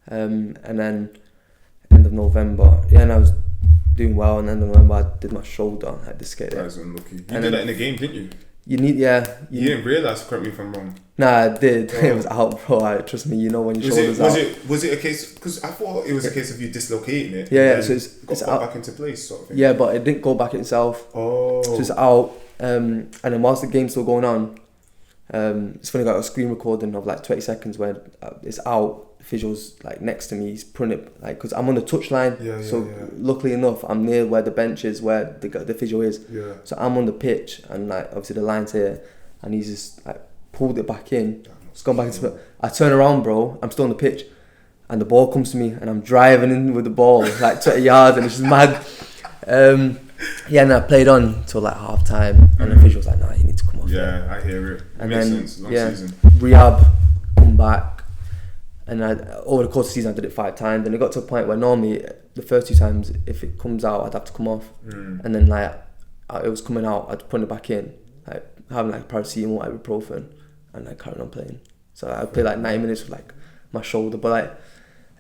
and then end of November. Yeah, and I was doing well. And end of November, I did my shoulder. I dislocated it. That was unlucky. You did that in the game, didn't you? You didn't realise. Correct me if I'm wrong. Nah, I did. Oh. It was out, bro. Trust me. You know when your shoulders out. Was it a case? Because I thought it was a case of you dislocating it. Yeah. So it's out back into place, sort of thing. Yeah, but it didn't go back itself. Oh. So it's out. And then whilst the game's still going on. It's funny, I got a screen recording of like 20 seconds where it's out, the physio's like next to me, he's putting it, like, because I'm on the touchline, luckily enough I'm near where the bench is, where the physio is, so I'm on the pitch, and like obviously the line's here, and he's just like pulled it back in, it's gone back into. I turn around, bro, I'm still on the pitch, and the ball comes to me, and I'm driving in with the ball like 20 yards, and it's just mad. And I played on till like half time, and the physio was like, nah, you need to come off. Yeah, I hear it. And makes then sense. Long season. Rehab, come back, and over the course of the season I did it 5 times. Then it got to a point where normally the first 2 times, if it comes out, I'd have to come off, and then like it was coming out, I'd put it back in, like having like paracetamol, ibuprofen, and like carrying on playing. So I'd play like 9 minutes with like my shoulder, but like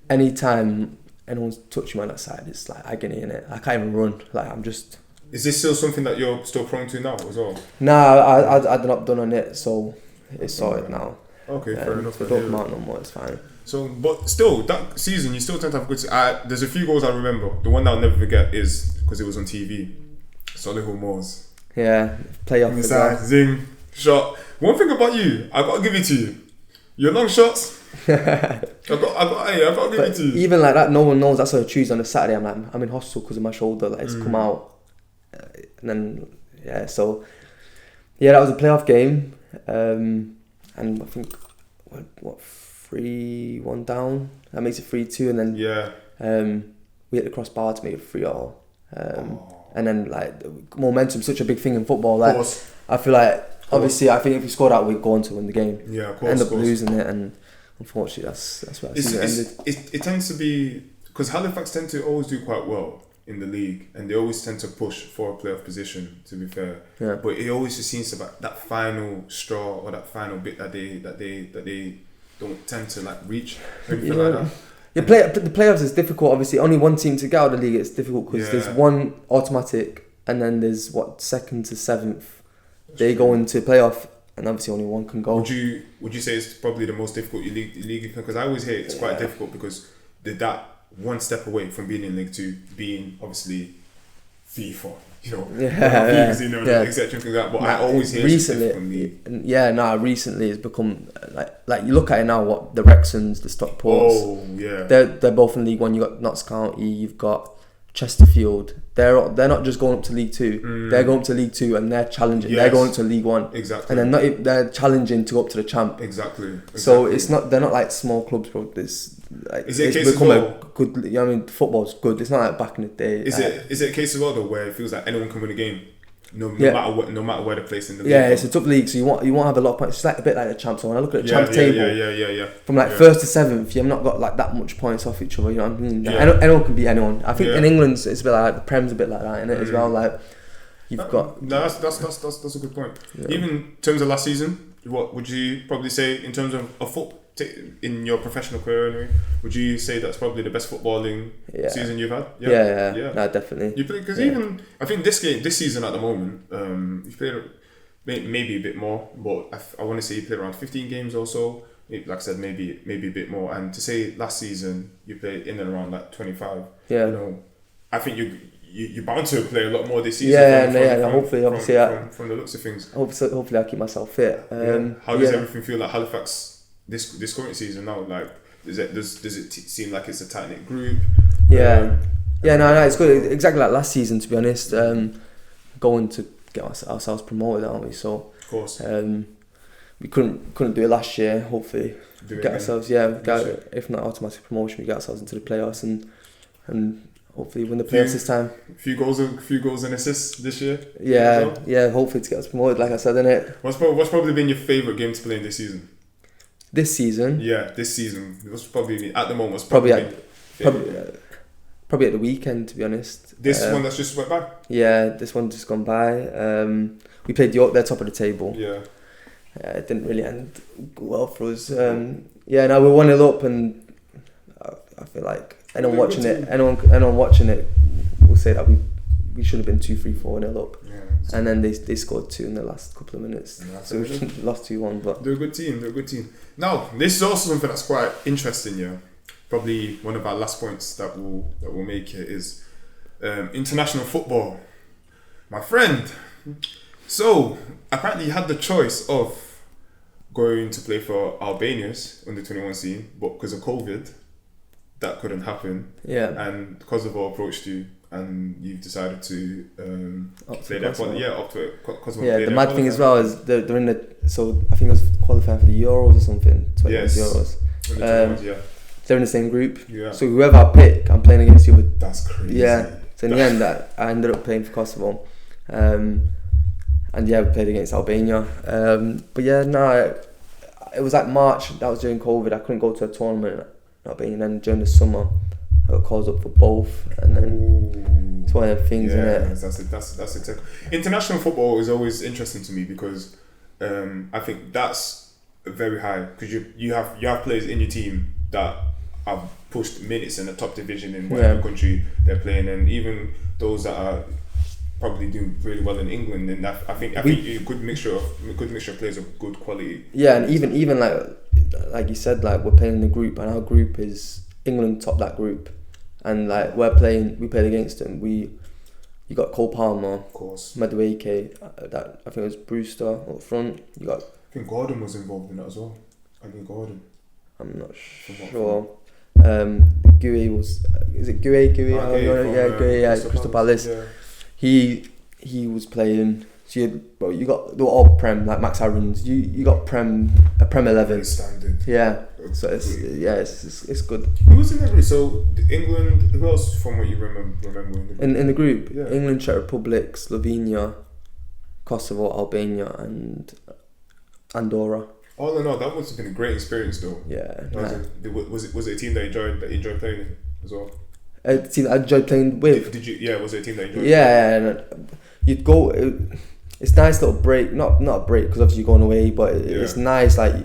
anytime anyone's touching me on that side, it's like agony in it. I can't even run. Like I'm just. Is this still something that you're still prone to now as well? Nah, I'd not done on it, so it's sorted now. Okay, fair enough. If I don't come out no more, it's fine. So, but still, that season you still tend to have good. There's a few goals I remember. The one that I'll never forget is because it was on TV. Solihull Moors. Yeah, playoff. Inside, zing, shot. One thing about you, I gotta give it to you. Your long shots. I gotta give it to you. Even like that, no one knows. That's what I choose on a Saturday. I'm in hospital because of my shoulder. Like it's come out, and then that was a playoff game, and I think what 3-1 down. That makes it 3-2, and then we hit the crossbar to make it 3-3. And then like momentum, such a big thing in football. Like I feel like obviously I think if we scored out, we'd go on to win the game. Yeah, of course. End up losing it, and unfortunately that's where I see it ended. It tends to be because Halifax tend to always do quite well in the league, and they always tend to push for a playoff position. To be fair, but it always just seems to be that final straw or that final bit that they don't tend to like reach. Anything like that. The playoffs is difficult. Obviously, only one team to get out of the league. It's difficult because there's one automatic, and then there's 2nd to 7th. They go into playoff, and obviously only one can go. Would you say it's probably the most difficult league? Because I always hear it's quite difficult because they're that one step away from being in League 2, being obviously FIFA, etc. But I always hear recently it's become like you look at it now. What the Wrexhams, the Stockports, they're both in League One. You got Notts County, you've got Chesterfield. They're not just going up to League Two. They're going up to League Two and they're challenging. They're going to League One. Exactly. And they're challenging to go up to the champ. Exactly. So they're not like small clubs, bro. Is it a case become a good? I mean, football's good. It's not like back in the day. Is it a case as well though where it feels like anyone can win a game? No matter where they're placed in the league. Yeah, it's a tough league, so you won't have a lot of points. It's like a bit like the champ. So when I look at the champ table, from like first to seventh, you've not got like that much points off each other. You know what I mean? Anyone can beat anyone. I think in England it's a bit like the Prem's a bit like that, isn't it? As well, like you've got. No, that's a good point. Yeah. Even in terms of last season, what would you probably say in terms of a football? In your professional career, anyway, would you say that's probably the best footballing season you've had? Yeah. No, definitely. You play because even I think this season at the moment, you've played maybe a bit more, but I want to say you played around 15 games or so. Like I said, maybe a bit more. And to say last season you played in and around like 25. Yeah. You know, I think you're bound to play a lot more this season. Hopefully, from the looks of things. Hopefully, I'll keep myself fit. How does everything feel like Halifax? This current season now, like, does it seem like it's a tight knit group? No, it's good. Exactly like last season, to be honest. Going to get ourselves promoted, aren't we? So, of course, we couldn't do it last year. Hopefully, get ourselves if not automatic promotion, we get ourselves into the playoffs and hopefully win the playoffs this time. A few goals and assists this year. Hopefully to get us promoted, like I said, innit? What's probably been your favourite game to play in this season? This season? Yeah, this season. It was probably at the moment. Probably at the weekend, to be honest. This one that's just went by. Yeah, this one just gone by. We played York. They're top of the table. Yeah. It didn't really end well for us. We 1-0 up, and I feel like anyone watching it will say that we should have been 2-3-4 1-0 up. Yeah, and then they scored 2 in the last couple of minutes. Yeah, so we lost 2-1. But they're a good team. Now, this is also something that's quite interesting. Yeah, probably one of our last points that we'll make here is international football, my friend. So apparently, you had the choice of going to play for Albania's under-21 scene, but because of COVID, that couldn't happen. Yeah, and Kosovo approached you. And you've decided to play that one, up to it. The mad thing as well is they're in the. So I think it was qualifying for the Euros or something. 21 Euros. They're in the same group. Yeah. So whoever I pick, I'm playing against you. That's crazy. Yeah. So in the end, I ended up playing for Kosovo, and we played against Albania. It was like March. That was during COVID. I couldn't go to a tournament in Albania. And then during the summer, I got calls up for both, and then it's one of the things, innit? That's exactly. International football is always interesting to me because I think that's very high because you have players in your team that have pushed minutes in the top division in whatever country they're playing, and even those that are probably doing really well in England. And I think a good mixture of players of good quality. Yeah, and even like you said, like we're playing in the group, and our group is England top that group, and like we played against them. You got Cole Palmer, of course, Madueke, that I think it was Brewster up front. You got. I think Gordon was involved in that as well. I'm not sure. Gui was. Is it Gui? Gui, Crystal Palace. Yeah. He was playing. So you got they were all Prem, like Max Aarons. You got a Prem 11. Standard. Yeah. So it's good. Who was in that group? So England. Who else from what you remember in the group? Yeah. England, Czech Republic, Slovenia, Kosovo, Albania, and Andorra. All in all, that must have been a great experience, though. Yeah. Was it a team that you enjoyed playing in as well? A team that I enjoyed playing with. Did you? Yeah. Was it a team that you enjoyed? Yeah. You'd go. It's a nice little break. Not a break because obviously you're going away, but it's nice. Like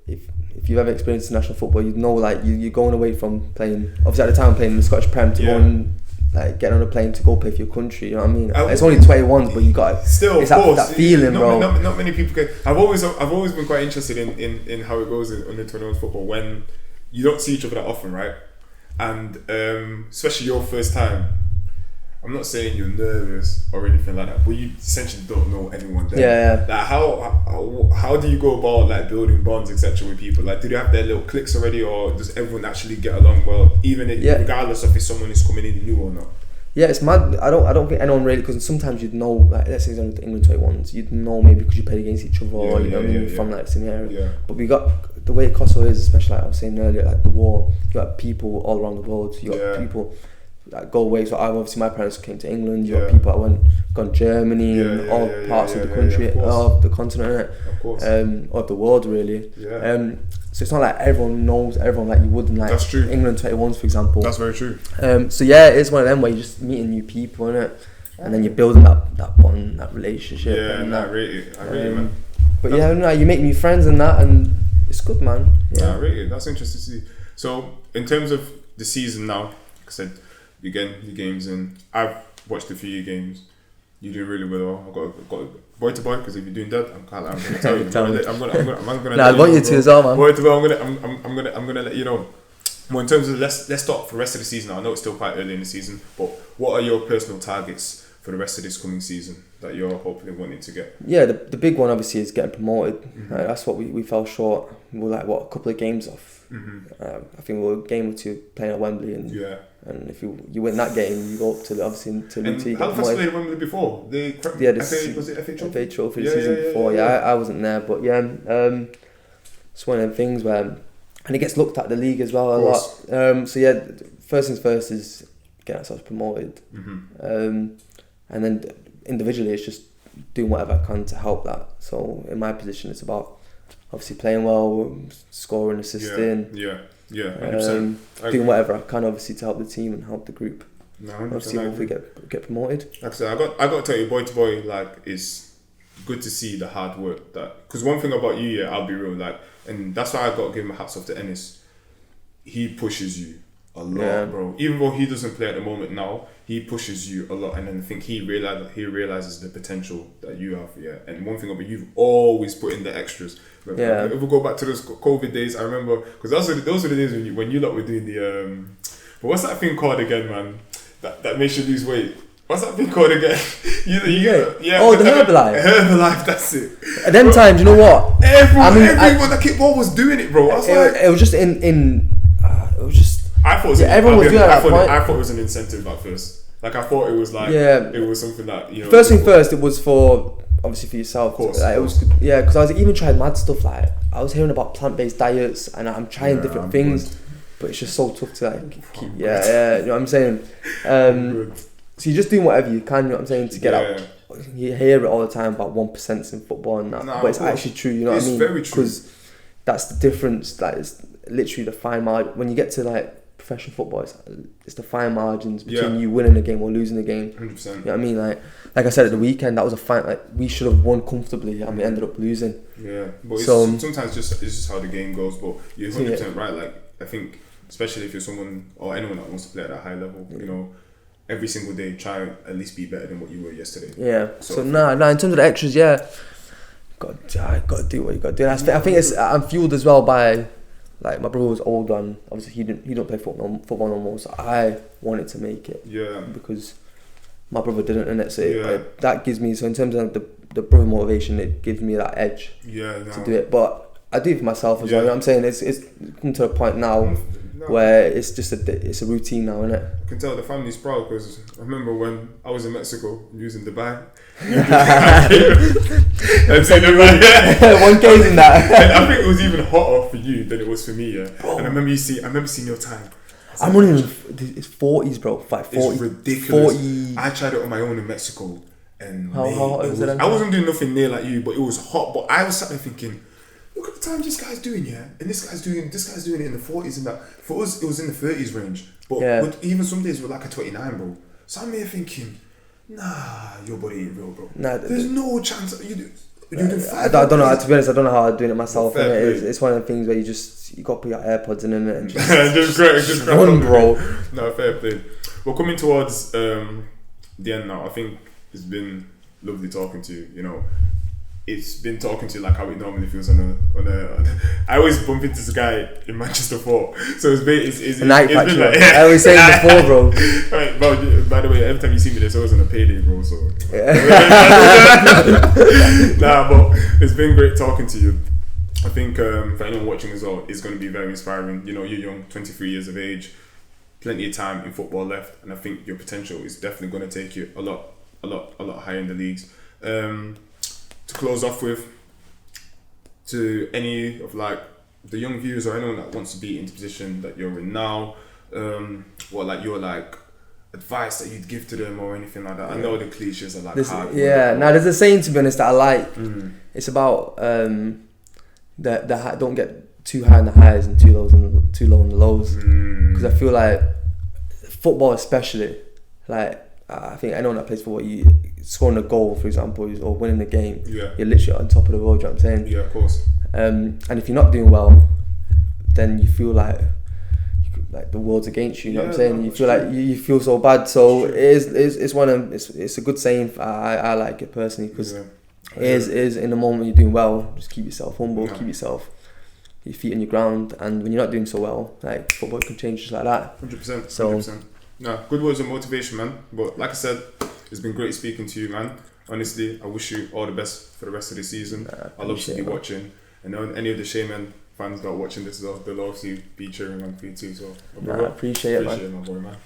if you've ever experienced international football, you'd know like you're going away from playing. Obviously at the time playing in the Scottish Prem to go and like get on a plane to go play for your country. You know what I mean? It's only 21s, but you got still. It's of course, that feeling, bro. Not many people can. I've always been quite interested in how it goes in under 21 football when you don't see each other that often, right? And especially your first time. I'm not saying you're nervous or anything like that, but you essentially don't know anyone there. Yeah. Like how do you go about like building bonds, etc. with people? Like, do they have their little cliques already, or does everyone actually get along well, even regardless of if someone is coming in new or not? Yeah, it's mad. I don't think anyone really, because sometimes you'd know, like, let's say the England 21s, you'd know maybe because you played against each other, or you know what I mean, from like the same area. Yeah. But we got the way Kosovo is, especially like I was saying earlier, like the war. You got people all around the world. You got people that go away. So obviously my parents came to England. You got people that gone Germany and all parts of the country, of the continent, of course, of the world really. Yeah. So it's not like everyone knows everyone like you would in like That's true. England 21s, for example. That's very true. So yeah, it's one of them where you're just meeting new people, innit? And then you're building that bond, that relationship. Yeah, and I rate it, man. But you make new friends and that, and it's good, man. Yeah, I rate it. That's interesting to see. So in terms of the season now, like I said, you get your games, and I've watched a few games. You're doing really well. I've got a boy to boy, because if you're doing that, I'm going to tell you. I'm gonna. Nah, I want you to as well, man. Boy to boy, I'm gonna let you know. Well, in terms of let's start for the rest of the season. I know it's still quite early in the season, but what are your personal targets for the rest of this coming season that you're hopefully wanting to get? Yeah, the big one obviously is getting promoted. That's what we fell short. We were like a couple of games off. I think we were a game or two playing at Wembley, and if you win that game, you go up to League Two. Halifax played at Wembley before. Was it FA Trophy the season before? Yeah, I wasn't there, but it's one of them things where, and it gets looked at the league as well a lot. So yeah, first things first is get ourselves promoted, and then individually it's just doing whatever I can to help that. So in my position, it's about obviously playing well, scoring, assisting, 100%. Doing whatever I can obviously to help the team and help the group. No, obviously hopefully get promoted. Like I said, I got to tell you, boy to boy, like, it's good to see the hard work that, because one thing about you, I'll be real, like, and that's why I got to give my hats off to Ennis. He pushes you a lot, bro. Even though he doesn't play at the moment now, he pushes you a lot, and then I think he realizes the potential that you have. And one thing about you've always put in the extras. If we go back to those COVID days, I remember, because those are the days when you lot were doing the but what's that thing called again, man? That makes you lose weight. What's that thing called again? The Herbalife. Herbalife, that's it. At them times, you know what? Everyone that kickball was doing it, bro. I was it was just it was just. I thought it was everyone was doing it. I thought it was an incentive at first. Like, I thought it was like it was something that, you know. First thing first, it was for obviously for yourself. Of course, it was because I was even trying mad stuff, like I was hearing about plant-based diets, and I'm trying different things, but it's just so tough to like keep. You know what I'm saying. So you're just doing whatever you can. You know what I'm saying, to get out. You hear it all the time about 1% in football and that, but it's actually true. You know what I mean? It's very true. Because that's the difference. Like, it's literally the fine margin when you get to like professional football. It's the fine margins between you winning a game or losing a game. 100%. You know what I mean? Like I said at the weekend, that was a fight. Like, we should have won comfortably, and we ended up losing. Yeah, but sometimes it's just how the game goes. But you're 100% right. Like, I think, especially if you're someone or anyone that wants to play at a high level, you know, every single day try at least be better than what you were yesterday. Yeah. So in terms of the extras, got to do what you got to do. I think I'm fueled as well by, like, my brother was old, and obviously he don't play football no more, so I wanted to make it. Yeah. Because my brother didn't, and so that gives me, so in terms of the brother motivation, it gives me that edge to do it. But I do it for myself as well. You know what I'm saying? It's come to a point now where it's just it's a routine now, isn't it? I can tell the family's proud, because I remember when I was in Mexico, using Dubai. One case in that. I think it was even hotter for you than it was for me. Bro. And I remember seeing your time. I'm running it's 40s, bro. Like 40. It's ridiculous. 40. I tried it on my own in Mexico, and how hot was it? I wasn't doing nothing near like you, but it was hot. But I was sat there thinking, look at the time this guy's doing, and this guy's doing it in the 40s and that. For us, it was in the 30s range. But even some days were like a 29, bro. So I'm here thinking, nah, your body ain't real, bro. Nah, there's no chance you do. I don't know. To be honest, I don't know how I'm doing it myself. It's one of the things where you got to put your AirPods in it and just run, bro. No, fair play. We're coming towards the end now. I think it's been lovely talking to you. You know, it's been talking to you like how it normally feels on a I always bump into this guy in Manchester 4, so it's a night catch. Like, I always say it before, bro. Right, bro. By the way, every time you see me, there's always on a payday, bro. So nah, but it's been great talking to you. I think for anyone watching as well, it's going to be very inspiring. You know, you're young, 23 years of age, plenty of time in football left, and I think your potential is definitely going to take you a lot higher in the leagues. To close off with, to any of like the young viewers or anyone that wants to be in the position that you're in now, what like your like advice that you'd give to them or anything like that? I know the cliches are like hard. Yeah, now there's a saying, to be honest, that I like. It's about don't get too high in the highs and too low in the lows. Because I feel like football especially, like I think anyone that plays football, you scoring a goal, for example, or winning a game, you're literally on top of the world. You know what I'm saying? Yeah, of course. And if you're not doing well, then you feel like the world's against you. You know what I'm saying? You feel like you feel so bad. So it's one of them. It's a good saying. I like it personally because it is in the moment you're doing well, just keep yourself humble, keep your feet on your ground, and when you're not doing so well, like football can change just like that. 100%. So 100%. No, good words of motivation, man. But like I said, it's been great speaking to you, man. Honestly, I wish you all the best for the rest of the season. I'll obviously be watching, and any of the Shaman fans that are watching this, they'll obviously be cheering on for you too. So, I appreciate it, man. My boy, man.